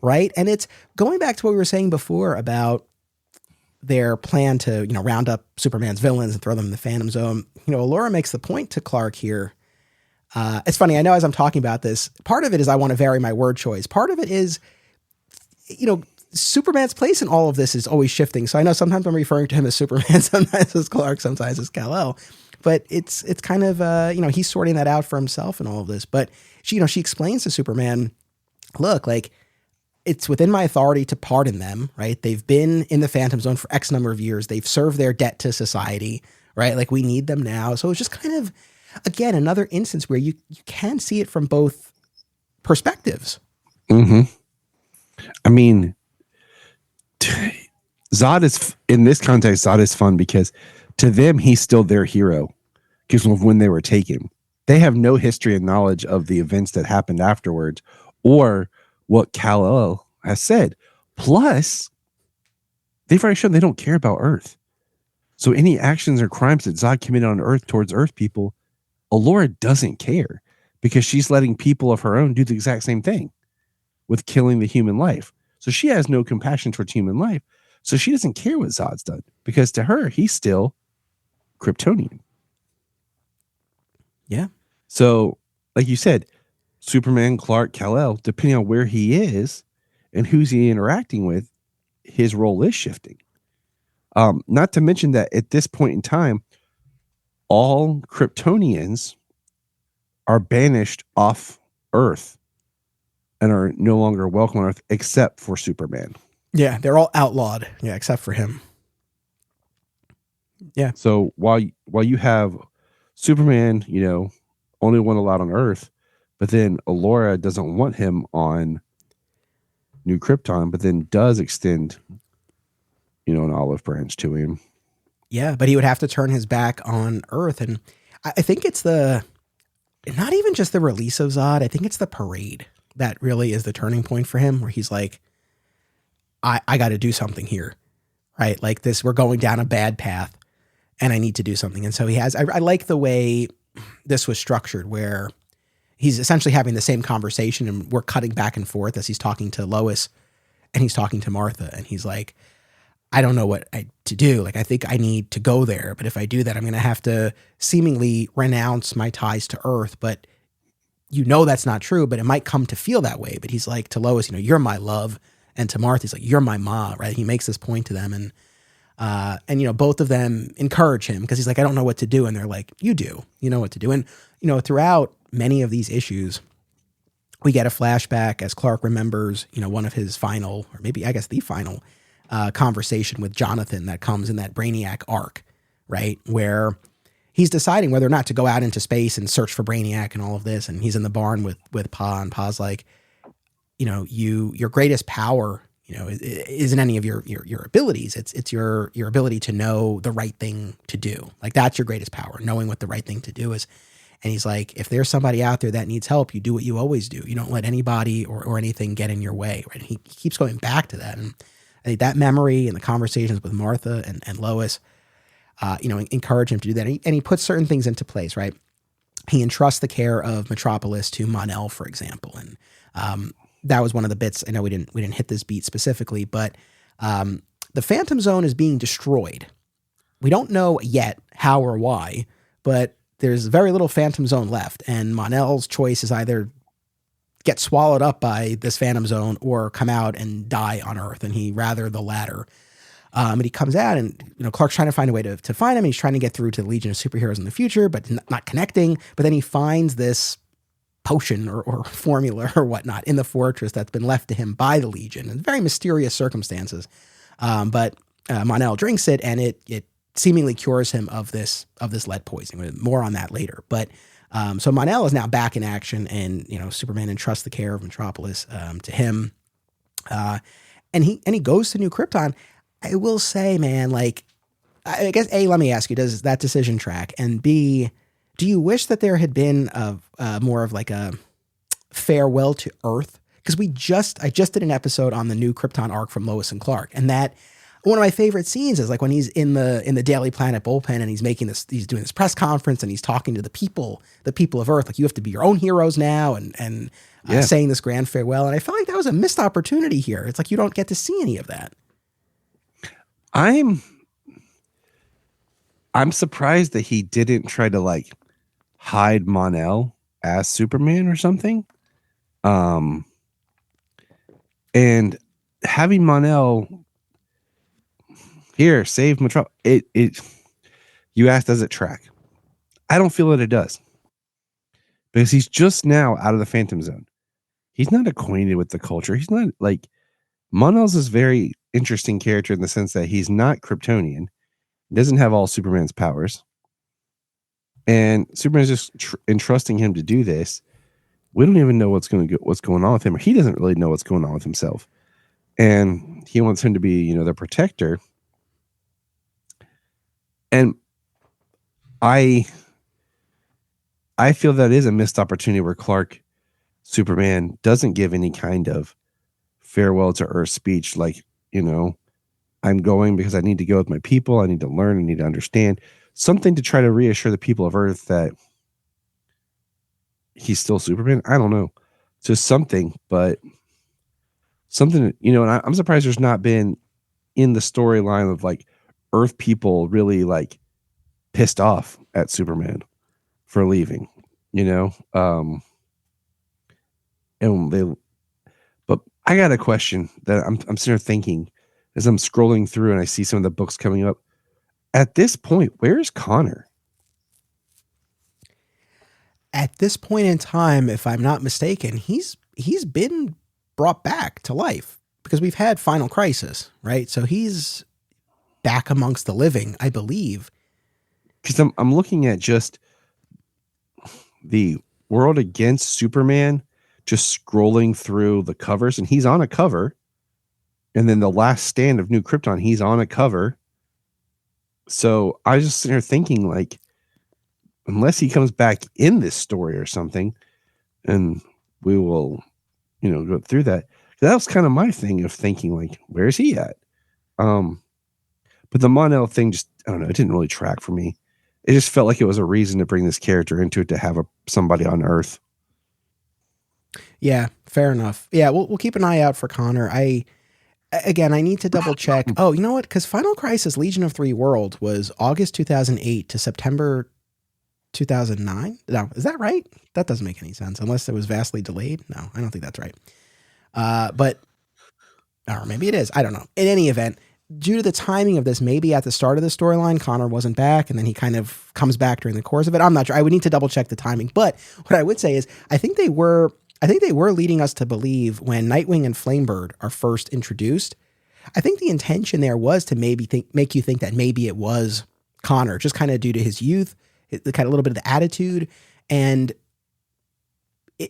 right? And it's going back to what we were saying before about their plan to, round up Superman's villains and throw them in the Phantom Zone. Allura makes the point to Clark here. It's funny. I know as I'm talking about this, part of it is I want to vary my word choice. Part of it is, Superman's place in all of this is always shifting. So I know sometimes I'm referring to him as Superman, sometimes as Clark, sometimes as Kal-El. But it's kind of, he's sorting that out for himself and all of this. But she explains to Superman, look, like, it's within my authority to pardon them, right? They've been in the Phantom Zone for X number of years. They've served their debt to society, right? Like, we need them now. So it's just kind of, again, another instance where you can see it from both perspectives. Mm-hmm. I mean, Zod is, in this context, Zod is fun because to them, he's still their hero because of when they were taken. They have no history and knowledge of the events that happened afterwards or what Kal-El has said. Plus, they've already shown they don't care about Earth. So any actions or crimes that Zod committed on Earth towards Earth people, Allura doesn't care because she's letting people of her own do the exact same thing with killing the human life. So she has no compassion towards human life. So she doesn't care what Zod's done because to her, he's still Kryptonian. Yeah. So, like you said, Superman, Clark, Kal-El, depending on where he is and who's he interacting with, his role is shifting. Not to mention that at this point in time, all Kryptonians are banished off Earth and are no longer welcome on Earth except for Superman. Yeah, they're all outlawed. Yeah, except for him. Yeah. So while you have Superman, only one allowed on Earth, but then Allura doesn't want him on New Krypton, but then does extend, an olive branch to him. Yeah, but he would have to turn his back on Earth. And I think it's not even just the release of Zod. I think it's the parade that really is the turning point for him, where he's like, I got to do something here, right? Like this, we're going down a bad path and I need to do something. And so I like the way this was structured, where he's essentially having the same conversation and we're cutting back and forth as he's talking to Lois and he's talking to Martha. And he's like, I don't know what to do. Like, I think I need to go there. But if I do that, I'm going to have to seemingly renounce my ties to Earth. But that's not true, but it might come to feel that way. But he's like to Lois, you're my love. And to Martha, he's like, you're my ma, right? He makes this point to them. And both of them encourage him because he's like, I don't know what to do. And they're like, you do, you know what to do. And, throughout many of these issues, we get a flashback as Clark remembers, one of his final, or maybe I guess the final conversation with Jonathan that comes in that Braniac arc, right? Where he's deciding whether or not to go out into space and search for Braniac and all of this. And he's in the barn with Pa, and Pa's like, your greatest power, isn't any of your abilities. It's your ability to know the right thing to do. Like, that's your greatest power, knowing what the right thing to do is. And he's like, if there's somebody out there that needs help, you do what you always do. You don't let anybody or anything get in your way. Right. And he keeps going back to that. And I think that memory and the conversations with Martha and Lois, encourage him to do that. And he puts certain things into place, right? He entrusts the care of Metropolis to Mon-El, for example. And, that was one of the bits. I know we didn't hit this beat specifically, but the Phantom Zone is being destroyed. We don't know yet how or why, but there's very little Phantom Zone left. And Mon-El's choice is either get swallowed up by this Phantom Zone or come out and die on Earth. And he rather the latter. And he comes out and, Clark's trying to find a way to find him. And he's trying to get through to the Legion of Superheroes in the future, but not connecting. But then he finds this potion or formula or whatnot in the fortress that's been left to him by the Legion in very mysterious circumstances. But Mon-El drinks it, and it seemingly cures him of this lead poisoning. More on that later. But so Mon-El is now back in action, and Superman entrusts the care of Metropolis to him. And he goes to New Krypton. I will say, man, like, I guess A, let me ask you, does that decision track? And B, do you wish that there had been more of like a farewell to Earth? Because I just did an episode on the New Krypton arc from Lois and Clark, and that one of my favorite scenes is like when he's in the Daily Planet bullpen and he's doing this press conference and he's talking to the people of Earth, like you have to be your own heroes now, and saying this grand farewell. And I felt like that was a missed opportunity here. It's like you don't get to see any of that. I'm surprised that he didn't try to like hide Mon-El as Superman or something. And having Mon-El here save Metropolis, you asked, does it track? I don't feel that it does, because he's just now out of the Phantom Zone. He's not acquainted with the culture. He's not like Mon-El's this very interesting character in the sense that he's not Kryptonian. He doesn't have all Superman's powers. And Superman's just entrusting him to do this. We don't even know what's going on with him. He doesn't really know what's going on with himself. And he wants him to be, the protector. And I feel that is a missed opportunity where Superman doesn't give any kind of farewell to Earth speech. Like, I'm going because I need to go with my people. I need to learn. I need to understand something to try to reassure the people of Earth that he's still Superman. I don't know. Just something, but something, and I'm surprised there's not been in the storyline of like Earth people really like pissed off at Superman for leaving, and but I got a question that I'm sitting there thinking as I'm scrolling through and I see some of the books coming up. At this point, where's Connor? At this point in time, if I'm not mistaken, he's been brought back to life because we've had Final Crisis, right? So he's back amongst the living, I believe. Because I'm looking at just the World Against Superman, just scrolling through the covers, and he's on a cover. And then the Last Stand of New Krypton, he's on a cover. So I was just sitting here thinking, like, unless he comes back in this story or something, and we will, go through that. That was kind of my thing of thinking, like, where's he at? But the Mon-El thing just, I don't know, it didn't really track for me. It just felt like it was a reason to bring this character into it, to have somebody on Earth. Yeah, fair enough. Yeah, we'll keep an eye out for Connor. I need to double check. Oh, you know what? Because Final Crisis Legion of Three World was August 2008 to September 2009. No, is that right? That doesn't make any sense unless it was vastly delayed. No, I don't think that's right. Or maybe it is. I don't know. In any event, due to the timing of this, maybe at the start of the storyline, Connor wasn't back, and then he kind of comes back during the course of it. I'm not sure. I would need to double check the timing. But what I would say is, I think they were leading us to believe when Nightwing and Flamebird are first introduced. I think the intention there was to maybe make you think that maybe it was Connor, just kind of due to his youth, the kind of little bit of the attitude. And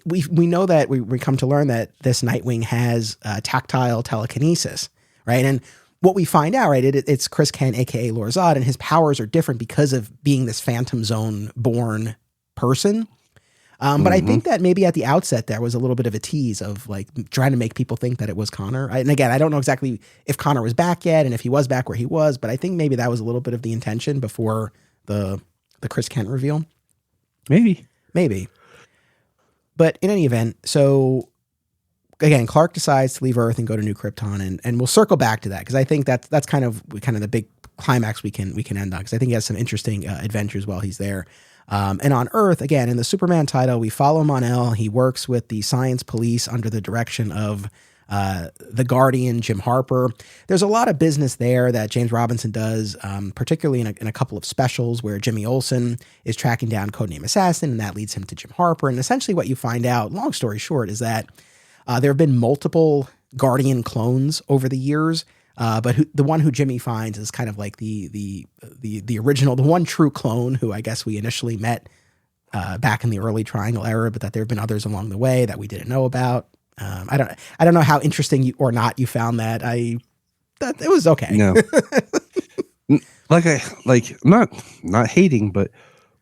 we know that we come to learn that this Nightwing has tactile telekinesis, right? And what we find out, right, it's Chris Kent, aka Lorzad, and his powers are different because of being this Phantom Zone born person. But I think that maybe at the outset there was a little bit of a tease of like trying to make people think that it was Connor. And again, I don't know exactly if Connor was back yet and if he was back where he was, but I think maybe that was a little bit of the intention before the Chris Kent reveal. Maybe. But in any event, so again, Clark decides to leave Earth and go to New Krypton, and we'll circle back to that because I think that's kind of the big climax we can end on, because I think he has some interesting adventures while he's there. And on Earth, again, in the Superman title, we follow Mon-El. He works with the science police under the direction of the Guardian, Jim Harper. There's a lot of business there that James Robinson does, particularly in a couple of specials where Jimmy Olsen is tracking down Codename Assassin, and that leads him to Jim Harper. And essentially what you find out, long story short, is that there have been multiple Guardian clones over the years. But the one who Jimmy finds is kind of like the original, the one true clone who I guess we initially met back in the early Triangle era, but that there have been others along the way that we didn't know about. I don't know how interesting you or not you found that. It was okay. No. Not hating, but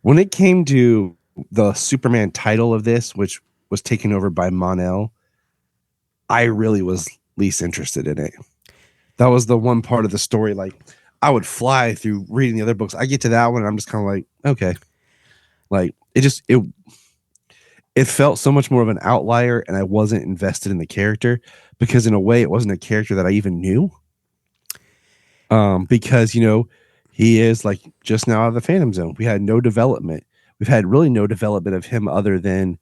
when it came to the Superman title of this, which was taken over by Mon-El, I really was least interested in it. That was the one part of the story. Like, I would fly through reading the other books. I get to that one and I'm just kind of like, okay. Like, it felt so much more of an outlier, and I wasn't invested in the character because in a way it wasn't a character that I even knew. Because, he is like just now out of the Phantom Zone. We had no development. We've had really no development of him other than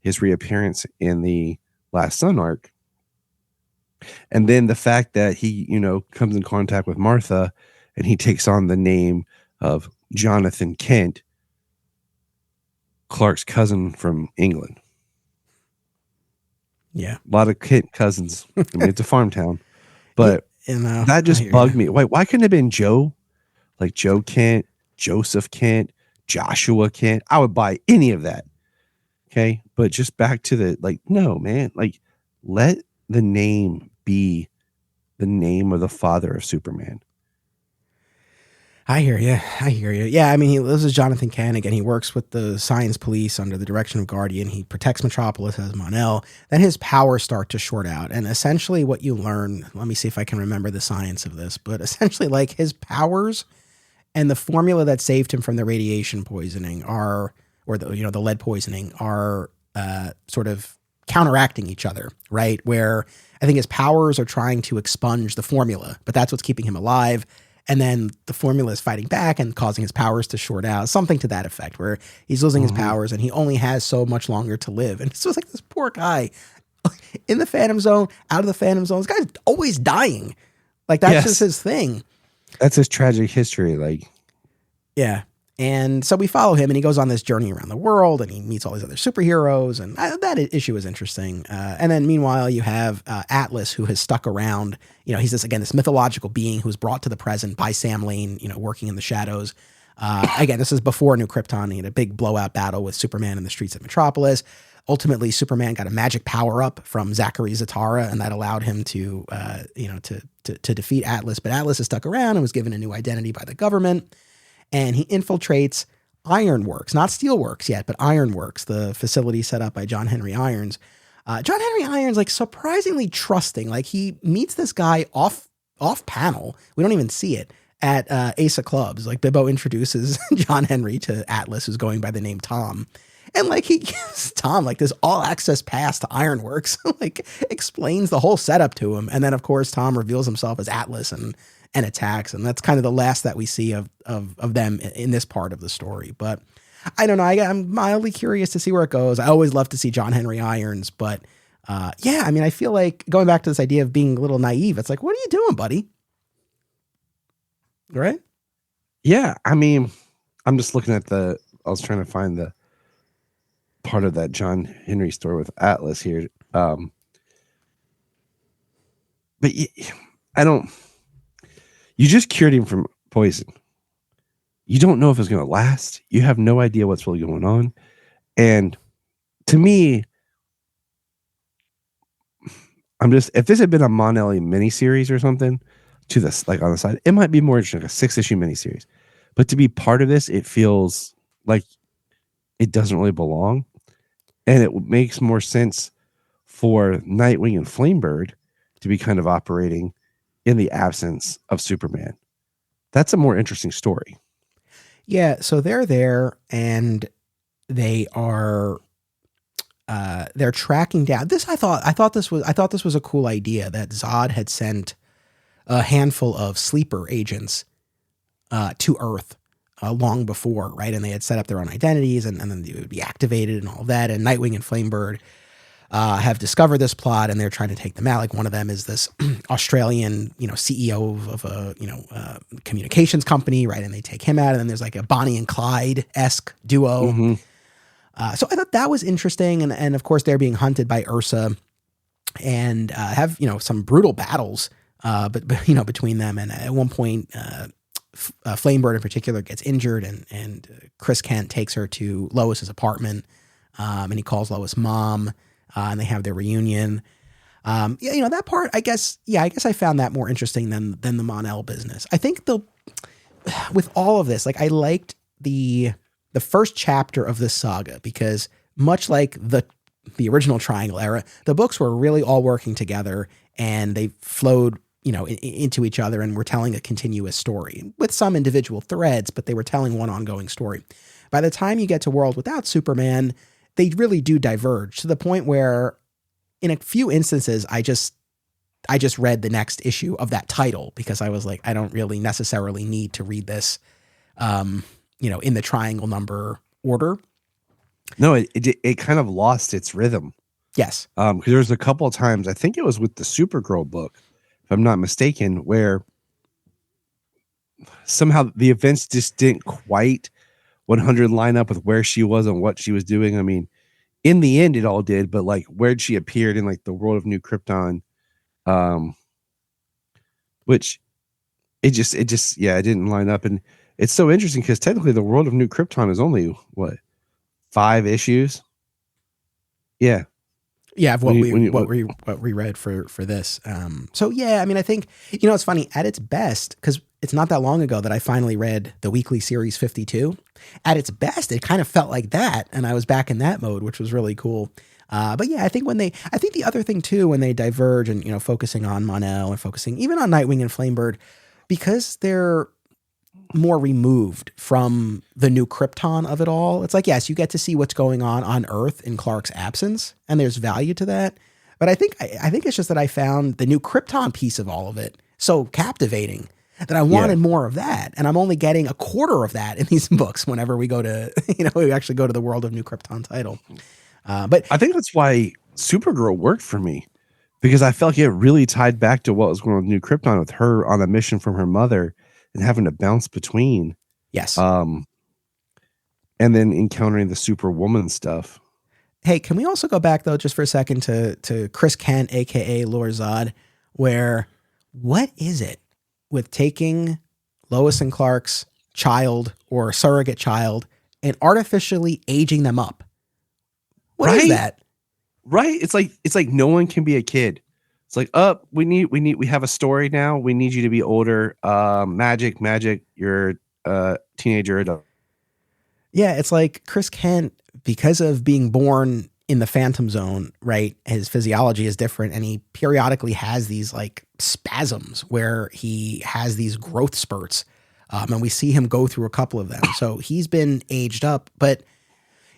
his reappearance in the Last Sun arc. And then the fact that he, comes in contact with Martha and he takes on the name of Jonathan Kent, Clark's cousin from England. Yeah. A lot of Kent cousins. I mean, it's a farm town. But that just bugged me. Wait, why couldn't it have been Joe? Like Joe Kent, Joseph Kent, Joshua Kent? I would buy any of that. Okay. But just back to no, man. Like, let the name be the name of the father of Superman. I hear you. Yeah, I mean, this is Jonathan Kent. Again, he works with the science police under the direction of Guardian. He protects Metropolis as Mon-El. Then his powers start to short out. And essentially what you learn, let me see if I can remember the science of this, but essentially like his powers and the formula that saved him from the radiation poisoning or the lead poisoning are sort of counteracting each other, right? Where I think his powers are trying to expunge the formula, but that's what's keeping him alive. And then the formula is fighting back and causing his powers to short out, something to that effect, where he's losing his powers and he only has so much longer to live. And it's just like this poor guy in the Phantom Zone, out of the Phantom Zone. This guy's always dying. Like, that's just his thing. That's his tragic history. Like, yeah. And so we follow him and he goes on this journey around the world and he meets all these other superheroes. And that issue is interesting. And then meanwhile, you have Atlas, who has stuck around. He's this mythological being who was brought to the present by Sam Lane, working in the shadows. Again, this is before New Krypton. He had a big blowout battle with Superman in the streets of Metropolis. Ultimately, Superman got a magic power up from Zachary Zatara, and that allowed him to defeat Atlas. But Atlas is stuck around and was given a new identity by the government. And he infiltrates Ironworks, not Steelworks yet, but Ironworks, the facility set up by John Henry Irons. John Henry Irons, like, surprisingly trusting. Like, he meets this guy off panel. We don't even see it at Ace of Clubs. Like, Bibbo introduces John Henry to Atlas, who's going by the name Tom. And like, he gives Tom like this all access pass to Ironworks, like explains the whole setup to him. And then of course, Tom reveals himself as Atlas and attacks. And that's kind of the last that we see of them in this part of the story. But I don't know. I'm mildly curious to see where it goes. I always love to see John Henry Irons, but I mean, I feel like going back to this idea of being a little naive, it's like, what are you doing, buddy? Right? Yeah. I mean, I'm just looking at I was trying to find the part of that John Henry story with Atlas here. But you just cured him from poison. You don't know if it's going to last. You have no idea what's really going on. And to me, if this had been a Mon-El miniseries or something to this, like on the side, it might be more interesting, like a 6-issue miniseries. But to be part of this, it feels like it doesn't really belong. And it makes more sense for Nightwing and Flamebird to be kind of operating in the absence of Superman. That's a more interesting story. Yeah, so they're there and they are they're tracking down this. I thought this was a cool idea that Zod had sent a handful of sleeper agents to Earth long before, right? And they had set up their own identities and then they would be activated and all of that. And Nightwing and Flamebird have discovered this plot and they're trying to take them out. Like one of them is this Australian, CEO of a communications company, right? And they take him out. And then there's like a Bonnie and Clyde-esque duo. Mm-hmm. So I thought that was interesting. And of course they're being hunted by Ursa and have, some brutal battles, but between them. And at one point, Flamebird in particular gets injured and Chris Kent takes her to Lois's apartment and he calls Lois mom. and they have their reunion. Yeah, that part, I guess I found that more interesting than the Mon-El business. I think with all of this, like I liked the first chapter of this saga because much like the original Triangle era, the books were really all working together and they flowed, into each other and were telling a continuous story with some individual threads, but they were telling one ongoing story. By the time you get to World Without Superman, they really do diverge to the point where in a few instances, I just read the next issue of that title because I was like, I don't really necessarily need to read this, in the triangle number order. No, it kind of lost its rhythm. Yes. Because there was a couple of times, I think it was with the Supergirl book, if I'm not mistaken, where somehow the events just didn't quite 100 line up with where she was and what she was doing. I mean, in the end, it all did, but like where she appeared in like the world of New Krypton, which it didn't line up. And it's so interesting because technically the world of New Krypton is only what, 5 issues? Yeah. Yeah, of what we read for this. So yeah, I mean, I think, it's funny at its best, because it's not that long ago that I finally read the weekly series 52. At its best, it kind of felt like that. And I was back in that mode, which was really cool. But yeah, I think the other thing too, when they diverge and, focusing on Mon-El and focusing even on Nightwing and Flamebird, because they're more removed from the New Krypton of it all. It's like, yes, you get to see what's going on Earth in Clark's absence, and there's value to that. But I think it's just that I found the New Krypton piece of all of it so captivating that I wanted more of that. And I'm only getting a quarter of that in these books whenever we go to, we actually go to the World of New Krypton title. But I think that's why Supergirl worked for me, because I felt like it really tied back to what was going on with New Krypton with her on a mission from her mother and having to bounce between. Yes. And then encountering the Superwoman stuff. Hey, can we also go back though, just for a second to Chris Kent, AKA Lord Zod, where what is it with taking Lois and Clark's child or surrogate child and artificially aging them up? What is that? Right. It's like no one can be a kid. It's like, we have a story now. We need you to be older. Magic, you're a teenager adult. Yeah, it's like Chris Kent, because of being born in the Phantom Zone, right? His physiology is different, and he periodically has these like spasms where he has these growth spurts, and we see him go through a couple of them. So he's been aged up, but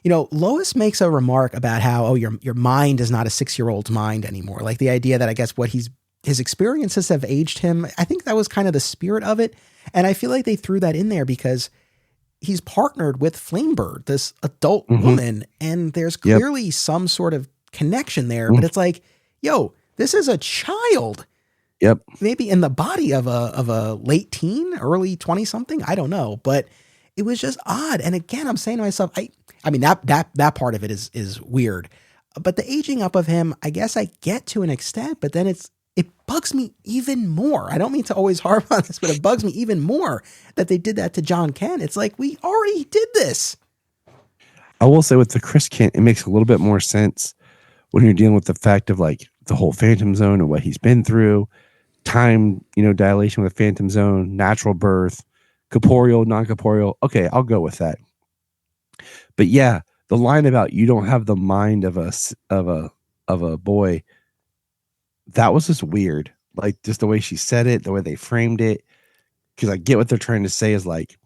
Lois makes a remark about how, your mind is not a 6-year-old's mind anymore. Like the idea that I guess his experiences have aged him. I think that was kind of the spirit of it. And I feel like they threw that in there because he's partnered with Flamebird, this adult woman, and there's clearly some sort of connection there, but it's like, this is a child. Yep. Maybe in the body of a late teen, early 20 something. I don't know, but it was just odd. And again, I'm saying to myself, I mean, that part of it is weird, but the aging up of him, I guess I get to an extent, but then it bugs me even more. I don't mean to always harp on this, but it bugs me even more that they did that to John Kent. It's like, we already did this. I will say with the Chris Kent, it makes a little bit more sense when you're dealing with the fact of like the whole Phantom Zone and what he's been through, time, dilation with the Phantom Zone, natural birth, corporeal, non-corporeal. Okay, I'll go with that. But yeah, the line about you don't have the mind of a boy, that was just weird. Like just the way she said it, the way they framed it. Because I get what they're trying to say is like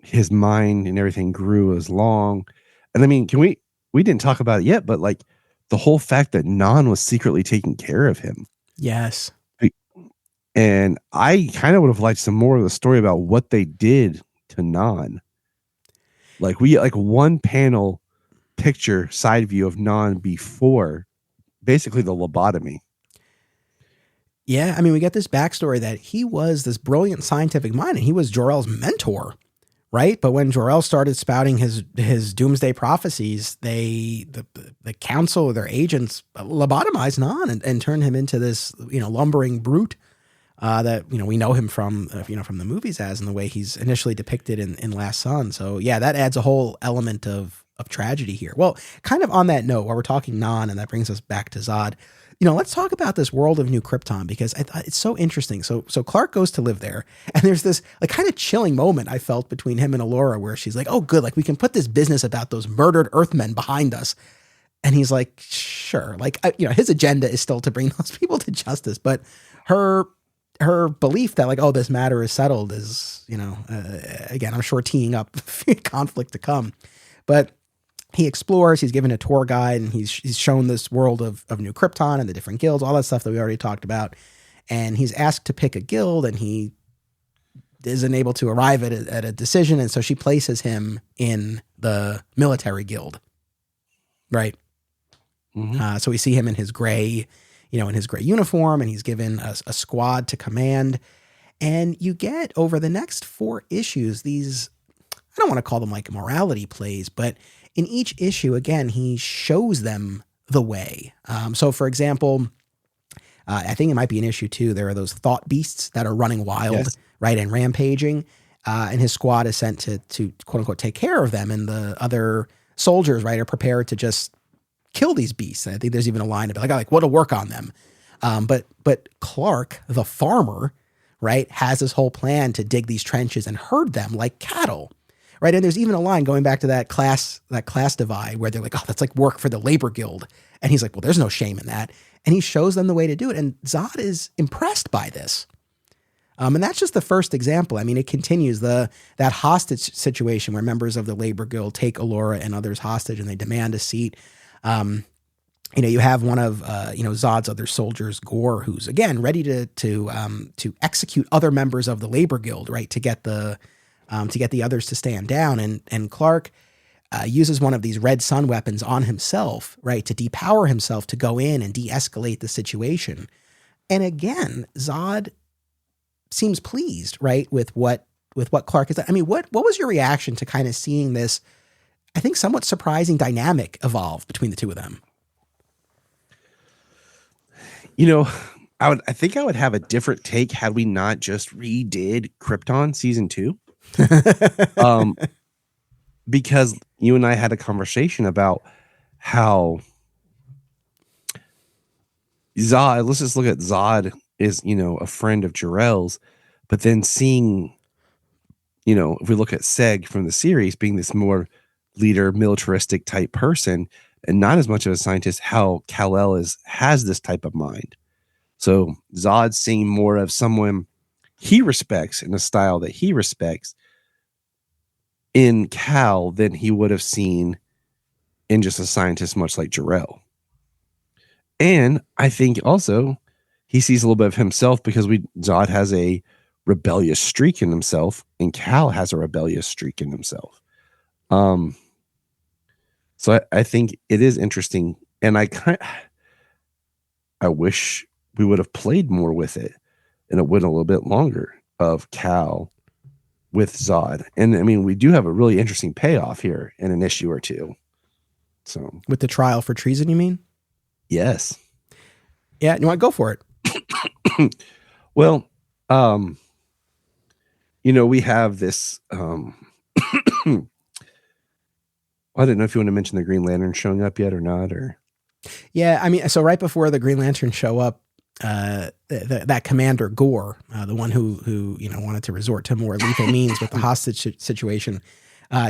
his mind and everything grew as long. And I mean, we didn't talk about it yet, but like the whole fact that Non was secretly taking care of him. Yes. And I kind of would have liked some more of the story about what they did to Non. Like we get like one panel picture side view of Non before basically the lobotomy. Yeah, I mean, we get this backstory that he was this brilliant scientific mind and he was Jor-El's mentor, right? But when Jor-El started spouting his doomsday prophecies, the council, their agents, lobotomized Non and turned him into this, lumbering brute that, we know him from, from the movies as, and the way he's initially depicted in Last Son. So yeah, that adds a whole element of of tragedy here. Well, kind of on that note, while we're talking non, and that brings us back to Zod, let's talk about this world of New Krypton, because I thought it's so interesting. So Clark goes to live there, and there's this like kind of chilling moment I felt between him and Allura, where she's like, "Oh, good, like we can put this business about those murdered Earthmen behind us." And he's like, "Sure." Like, his agenda is still to bring those people to justice, but her belief that like, oh, this matter is settled is, again, I'm sure teeing up conflict to come. But he explores, he's given a tour guide, and he's shown this world of New Krypton and the different guilds, all that stuff that we already talked about. And he's asked to pick a guild, and he isn't able to arrive at a decision. And so she places him in the military guild. Right. Mm-hmm. So we see him in his gray, in his gray uniform, and he's given a squad to command. And you get over the next 4 issues, these, I don't want to call them like morality plays, but in each issue, again, he shows them the way. So for example, I think it might be in issue 2, there are those thought beasts that are running wild, Yes. right, and rampaging. And his squad is sent to quote unquote take care of them. And the other soldiers, right, are prepared to just kill these beasts. And I think there's even a line about like what'll work on them. But Clark, the farmer, right, has this whole plan to dig these trenches and herd them like cattle. Right. And there's even a line going back to that class divide where they're like, oh, that's like work for the labor guild. And he's like, well, there's no shame in that. And he shows them the way to do it. And Zod is impressed by this. And that's just the first example. I mean, it continues that hostage situation where members of the labor guild take Allura and others hostage and they demand a seat. You have one of, Zod's other soldiers, Gore, who's again ready to execute other members of the labor guild, right, to get the others to stand down. And Clark uses one of these red sun weapons on himself, right, to depower himself, to go in and de-escalate the situation. And again, Zod seems pleased, right, with what Clark is. I mean, what was your reaction to kind of seeing this, I think, somewhat surprising dynamic evolve between the two of them? I think I would have a different take had we not just redid Krypton season 2. Because you and I had a conversation about how Zod, let's just look at Zod is, a friend of Jor-El's, but then seeing, if we look at Seg from the series being this more leader, militaristic type person and not as much of a scientist, how Kal-El has this type of mind. So Zod seeing more of someone he respects in a style that he respects in Kal than he would have seen in just a scientist much like Jor-El. And I think also he sees a little bit of himself because Zod has a rebellious streak in himself and Kal has a rebellious streak in himself. So I think it is interesting, and I wish we would have played more with it and it went a little bit longer of Kal with Zod. And I mean, we do have a really interesting payoff here in an issue or 2. So With the trial for treason, you mean? yes. Yeah, you want to go for it? Well, we have this, I don't know if you want to mention the Green Lantern showing up yet or not, or. Yeah. I mean, so right before the Green Lantern show up, that Commander Gore, the one who wanted to resort to more lethal means with the hostage situation,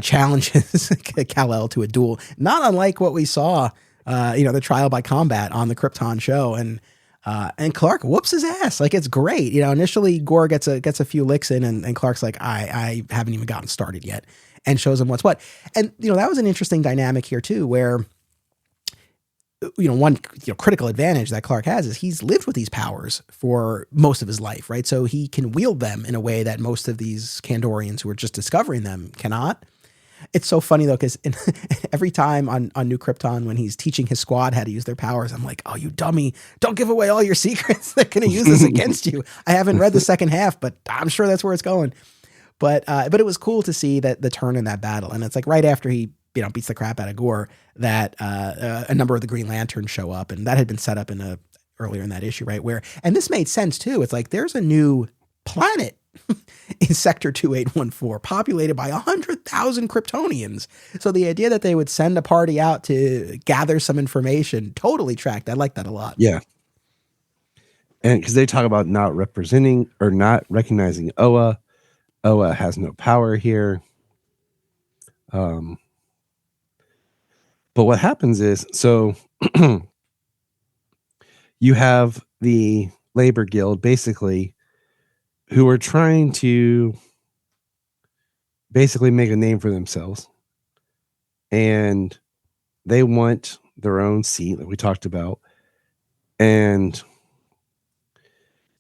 challenges Kal-El to a duel, not unlike what we saw, the trial by combat on the Krypton show, and Clark whoops his ass. Like, it's great. Initially Gore gets a few licks in, and Clark's like, I haven't even gotten started yet, and shows him what's what. And that was an interesting dynamic here too, where one critical advantage that Clark has is he's lived with these powers for most of his life, right? So he can wield them in a way that most of these Kandorians who are just discovering them cannot. It's so funny though, because every time on New Krypton, when he's teaching his squad how to use their powers, I'm like, oh, you dummy, don't give away all your secrets. They're going to use this against you. I haven't read the second half, but I'm sure that's where it's going. But it was cool to see that the turn in that battle. And it's like right after he beats the crap out of Gore, that a number of the Green Lanterns show up, and that had been set up earlier in that issue, right? And this made sense too. It's like there's a new planet in Sector 2814, populated by 100,000 Kryptonians. So the idea that they would send a party out to gather some information, totally tracked. I like that a lot. Yeah. And because they talk about not representing or not recognizing Oa. Oa has no power here. But what happens is, so you have the labor guild, basically, who are trying to basically make a name for themselves. And they want their own seat, like we talked about. And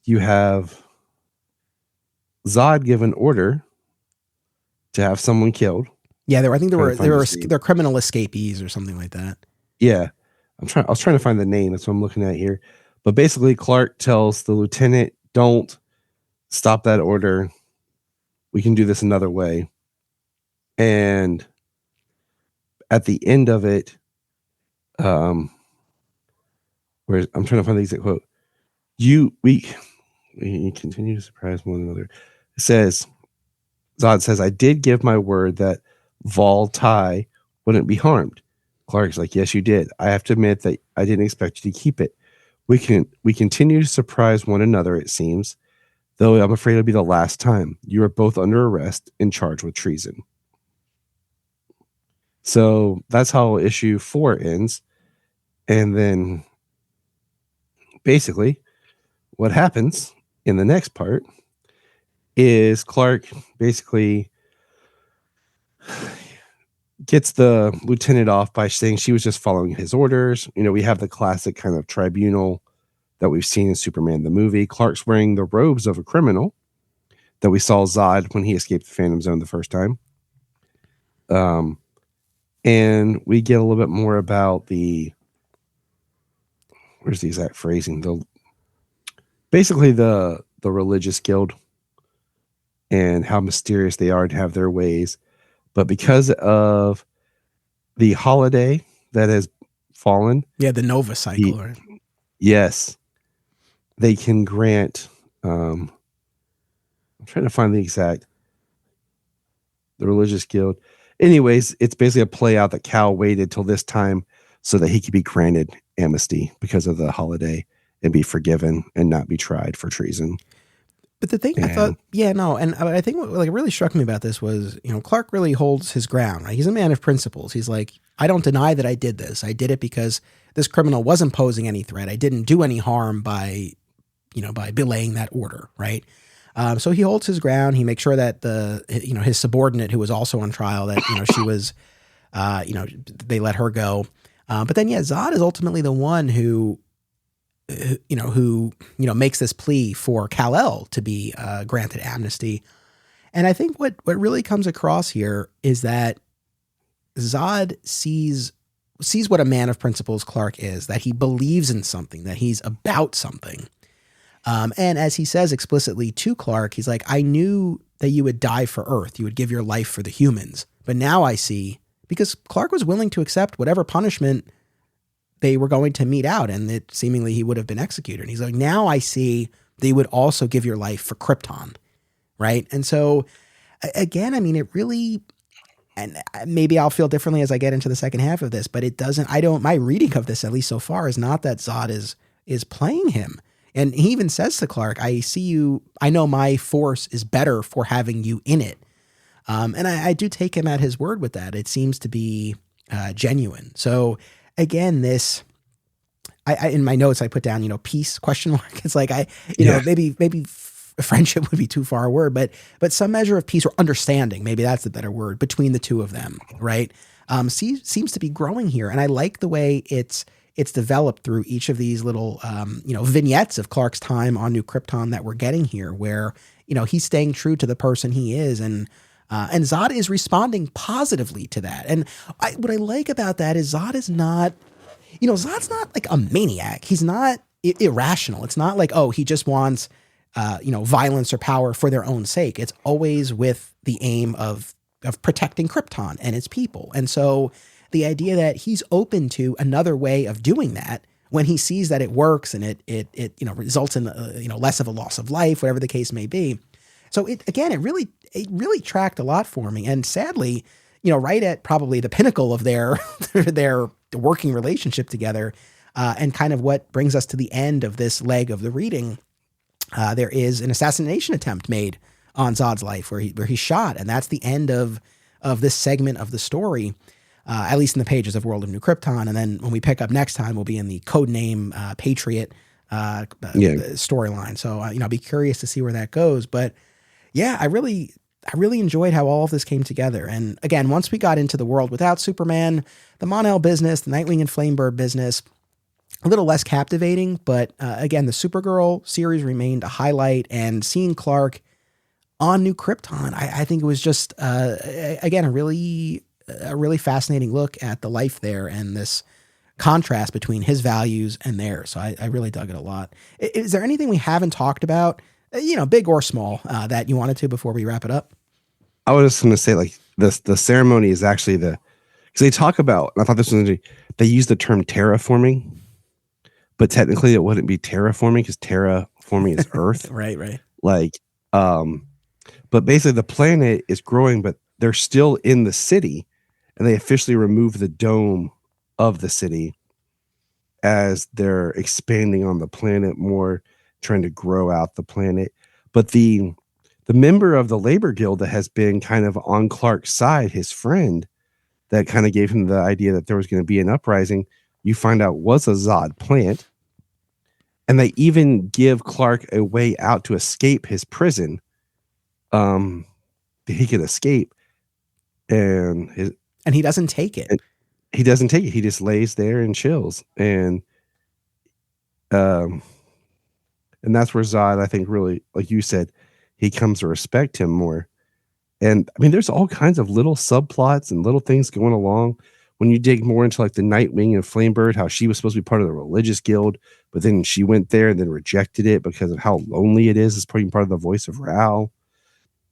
you have Zod give an order to have someone killed. Yeah, I think they're criminal escapees or something like that. Yeah. I was trying to find the name. That's what I'm looking at here. But basically, Clark tells the lieutenant, don't stop that order. We can do this another way. And at the end of it, I'm trying to find the exact quote. We continue to surprise one another. It says, Zod says, I did give my word that Vol Tai wouldn't be harmed. Clark's like, yes, you did. I have to admit that I didn't expect you to keep it. We continue to surprise one another, it seems, though I'm afraid it'll be the last time. You are both under arrest and charged with treason. So that's how issue 4 ends. And then basically what happens in the next part is Clark basically gets the lieutenant off by saying she was just following his orders. You know, we have the classic kind of tribunal that we've seen in Superman the movie. Clark's wearing the robes of a criminal that we saw Zod when he escaped the Phantom Zone the first time. And we get a little bit more about where's the exact phrasing? Basically the religious guild and how mysterious they are to have their ways. But because of the holiday that has fallen. Yeah, the Nova cycle, right? Yes. They can grant, I'm trying to find the religious guild. Anyways, it's basically a play out that Cal waited till this time so that he could be granted amnesty because of the holiday and be forgiven and not be tried for treason. But the thing I thought, and I think what really struck me about this was, Clark really holds his ground, right? He's a man of principles. He's like, I don't deny that I did this. I did it because this criminal wasn't posing any threat. I didn't do any harm by belaying that order, right? So he holds his ground. He makes sure that his subordinate, who was also on trial, that, she was, they let her go. But then, Zod is ultimately the one who makes this plea for Kal-El to be granted amnesty. And I think what really comes across here is that Zod sees what a man of principles Clark is, that he believes in something, that he's about something. And as he says explicitly to Clark, he's like, I knew that you would die for Earth. You would give your life for the humans. But now I see, because Clark was willing to accept whatever punishment they were going to mete out, and it seemingly he would have been executed. And he's like, now I see that you would also give your life for Krypton, right? And so, again, I mean, it really, and maybe I'll feel differently as I get into the second half of this, but my reading of this, at least so far, is not that Zod is playing him. And he even says to Clark, I see you, I know my force is better for having you in it. And I do take him at his word with that. It seems to be genuine. So again, this, I in my notes, I put down, peace ? It's like, maybe friendship would be too far a word, but some measure of peace or understanding, maybe that's the better word, between the two of them, right? Seems to be growing here. And I like the way it's developed through each of these little, vignettes of Clark's time on New Krypton that we're getting here, where, he's staying true to the person he is. And Zod is responding positively to that. And what I like about that is Zod is not, Zod's not like a maniac. He's not irrational. It's not like, oh, he just wants, violence or power for their own sake. It's always with the aim of protecting Krypton and its people. And so the idea that he's open to another way of doing that when he sees that it works and it results in, less of a loss of life, whatever the case may be. So it really tracked a lot for me. And sadly, right at probably the pinnacle of their their working relationship together, and kind of what brings us to the end of this leg of the reading, there is an assassination attempt made on Zod's life where he's shot, and that's the end of this segment of the story, at least in the pages of World of New Krypton. And then when we pick up next time, we'll be in the codename Patriot storyline. So I'll be curious to see where that goes. But yeah, I really enjoyed how all of this came together. And again, once we got into the world without Superman, the Mon-El business, the Nightwing and Flamebird business, a little less captivating. But again, the Supergirl series remained a highlight, and seeing Clark on New Krypton, I think it was just again a really fascinating look at the life there and this contrast between his values and theirs. So I really dug it a lot. Is there anything we haven't talked about, big or small, that you wanted to before we wrap it up? I was just going to say, like, the ceremony is actually because they talk about, and I thought this was interesting, they use the term terraforming, but technically it wouldn't be terraforming because terraforming is Earth. Right. Like, but basically the planet is growing, but they're still in the city, and they officially remove the dome of the city as they're expanding on the planet more, trying to grow out the planet. But the member of the labor guild that has been kind of on Clark's side, his friend, that kind of gave him the idea that there was going to be an uprising, you find out was a Zod plant. And they even give Clark a way out to escape his prison. He could escape. And he doesn't take it. He doesn't take it. He just lays there and chills. And that's where Zod, I think, really, like you said, he comes to respect him more. And I mean, there's all kinds of little subplots and little things going along. When you dig more into like the Nightwing and Flamebird, how she was supposed to be part of the religious guild, but then she went there and then rejected it because of how lonely it is as being part of the voice of Ral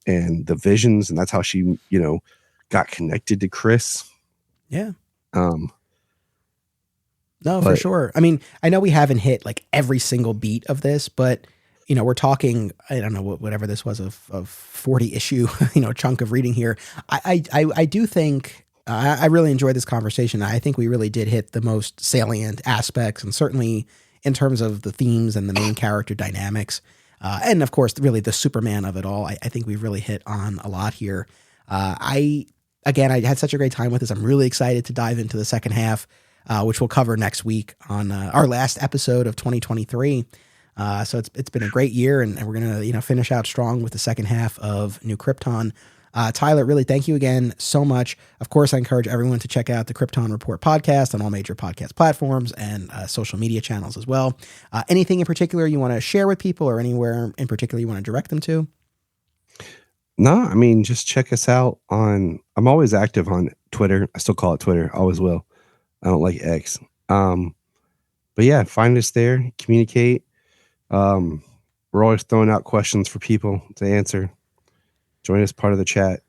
and the visions. And that's how she, got connected to Chris. Yeah. No, for sure. I mean, I know we haven't hit like every single beat of this, but we're talking, I don't know, whatever this was, of 40 issue, chunk of reading here. I do think I really enjoyed this conversation. I think we really did hit the most salient aspects, and certainly in terms of the themes and the main character dynamics. And of course, really the Superman of it all. I think we've really hit on a lot here. I had such a great time with this. I'm really excited to dive into the second half, which we'll cover next week on our last episode of 2023. So it's been a great year, and we're going to, finish out strong with the second half of New Krypton. Tyler, really thank you again so much. Of course, I encourage everyone to check out the Krypton Report podcast on all major podcast platforms and social media channels as well. Anything in particular you want to share with people, or anywhere in particular you want to direct them to? No, I mean, just check us out I'm always active on Twitter. I still call it Twitter. Always will. I don't like X. But yeah, find us there, communicate. We're always throwing out questions for people to answer. Join us part of the chat.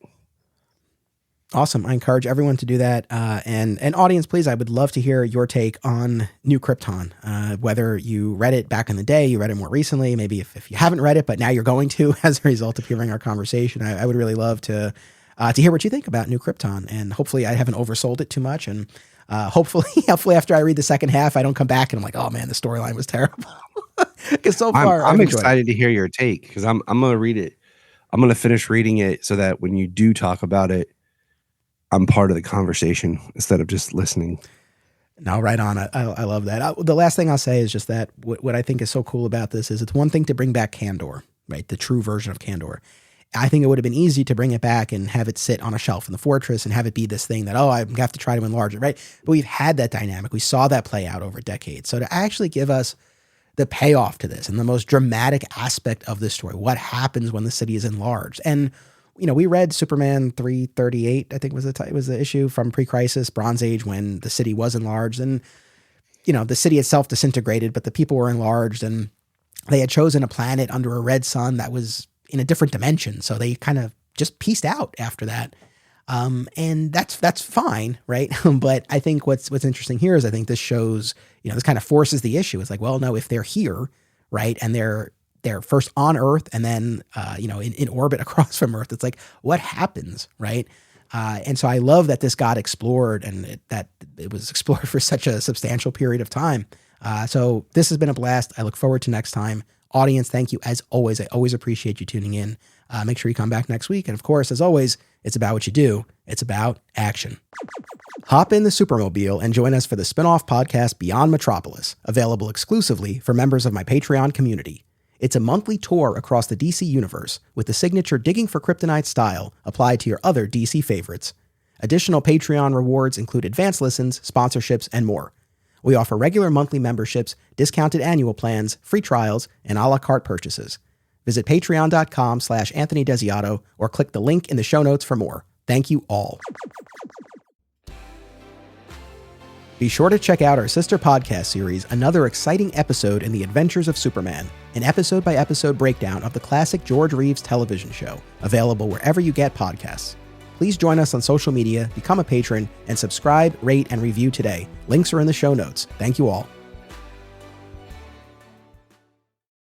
Awesome. I encourage everyone to do that. And audience, please, I would love to hear your take on New Krypton. Whether you read it back in the day, you read it more recently, maybe if you haven't read it, but now you're going to as a result of hearing our conversation. I would really love to hear what you think about New Krypton. And hopefully I haven't oversold it too much. And hopefully after I read the second half, I don't come back and I'm like, oh man, the storyline was terrible. Because so far I'm excited to hear your take, because I'm going to read it. I'm going to finish reading it so that when you do talk about it, I'm part of the conversation instead of just listening. No, right on. I love that. The last thing I'll say is just that what I think is so cool about this is it's one thing to bring back Kandor, right? The true version of Kandor. I think it would have been easy to bring it back and have it sit on a shelf in the fortress and have it be this thing that, I have to try to enlarge it, right? But we've had that dynamic. We saw that play out over decades. So to actually give us the payoff to this and the most dramatic aspect of this story, what happens when the city is enlarged. And we read Superman 338, I think was the issue from pre-crisis Bronze Age, when the city was enlarged, and the city itself disintegrated, but the people were enlarged, and they had chosen a planet under a red sun that was in a different dimension. So they kind of just pieced out after that. And that's fine. Right. But I think what's interesting here is I think this shows, this kind of forces the issue. It's like, well, no, if they're here, right, and they're they're first on Earth and then, in orbit across from Earth. It's like, what happens, right? And so I love that this got explored and that it was explored for such a substantial period of time. So this has been a blast. I look forward to next time. Audience, thank you as always. I always appreciate you tuning in. Make sure you come back next week. And of course, as always, it's about what you do. It's about action. Hop in the Supermobile and join us for the spin-off podcast Beyond Metropolis, available exclusively for members of my Patreon community. It's a monthly tour across the DC universe with the signature Digging for Kryptonite style applied to your other DC favorites. Additional Patreon rewards include advanced listens, sponsorships, and more. We offer regular monthly memberships, discounted annual plans, free trials, and a la carte purchases. Visit patreon.com/Anthony Desiato or click the link in the show notes for more. Thank you all. Be sure to check out our sister podcast series, Another Exciting Episode in the Adventures of Superman, an episode-by-episode breakdown of the classic George Reeves television show, available wherever you get podcasts. Please join us on social media, become a patron, and subscribe, rate, and review today. Links are in the show notes. Thank you all.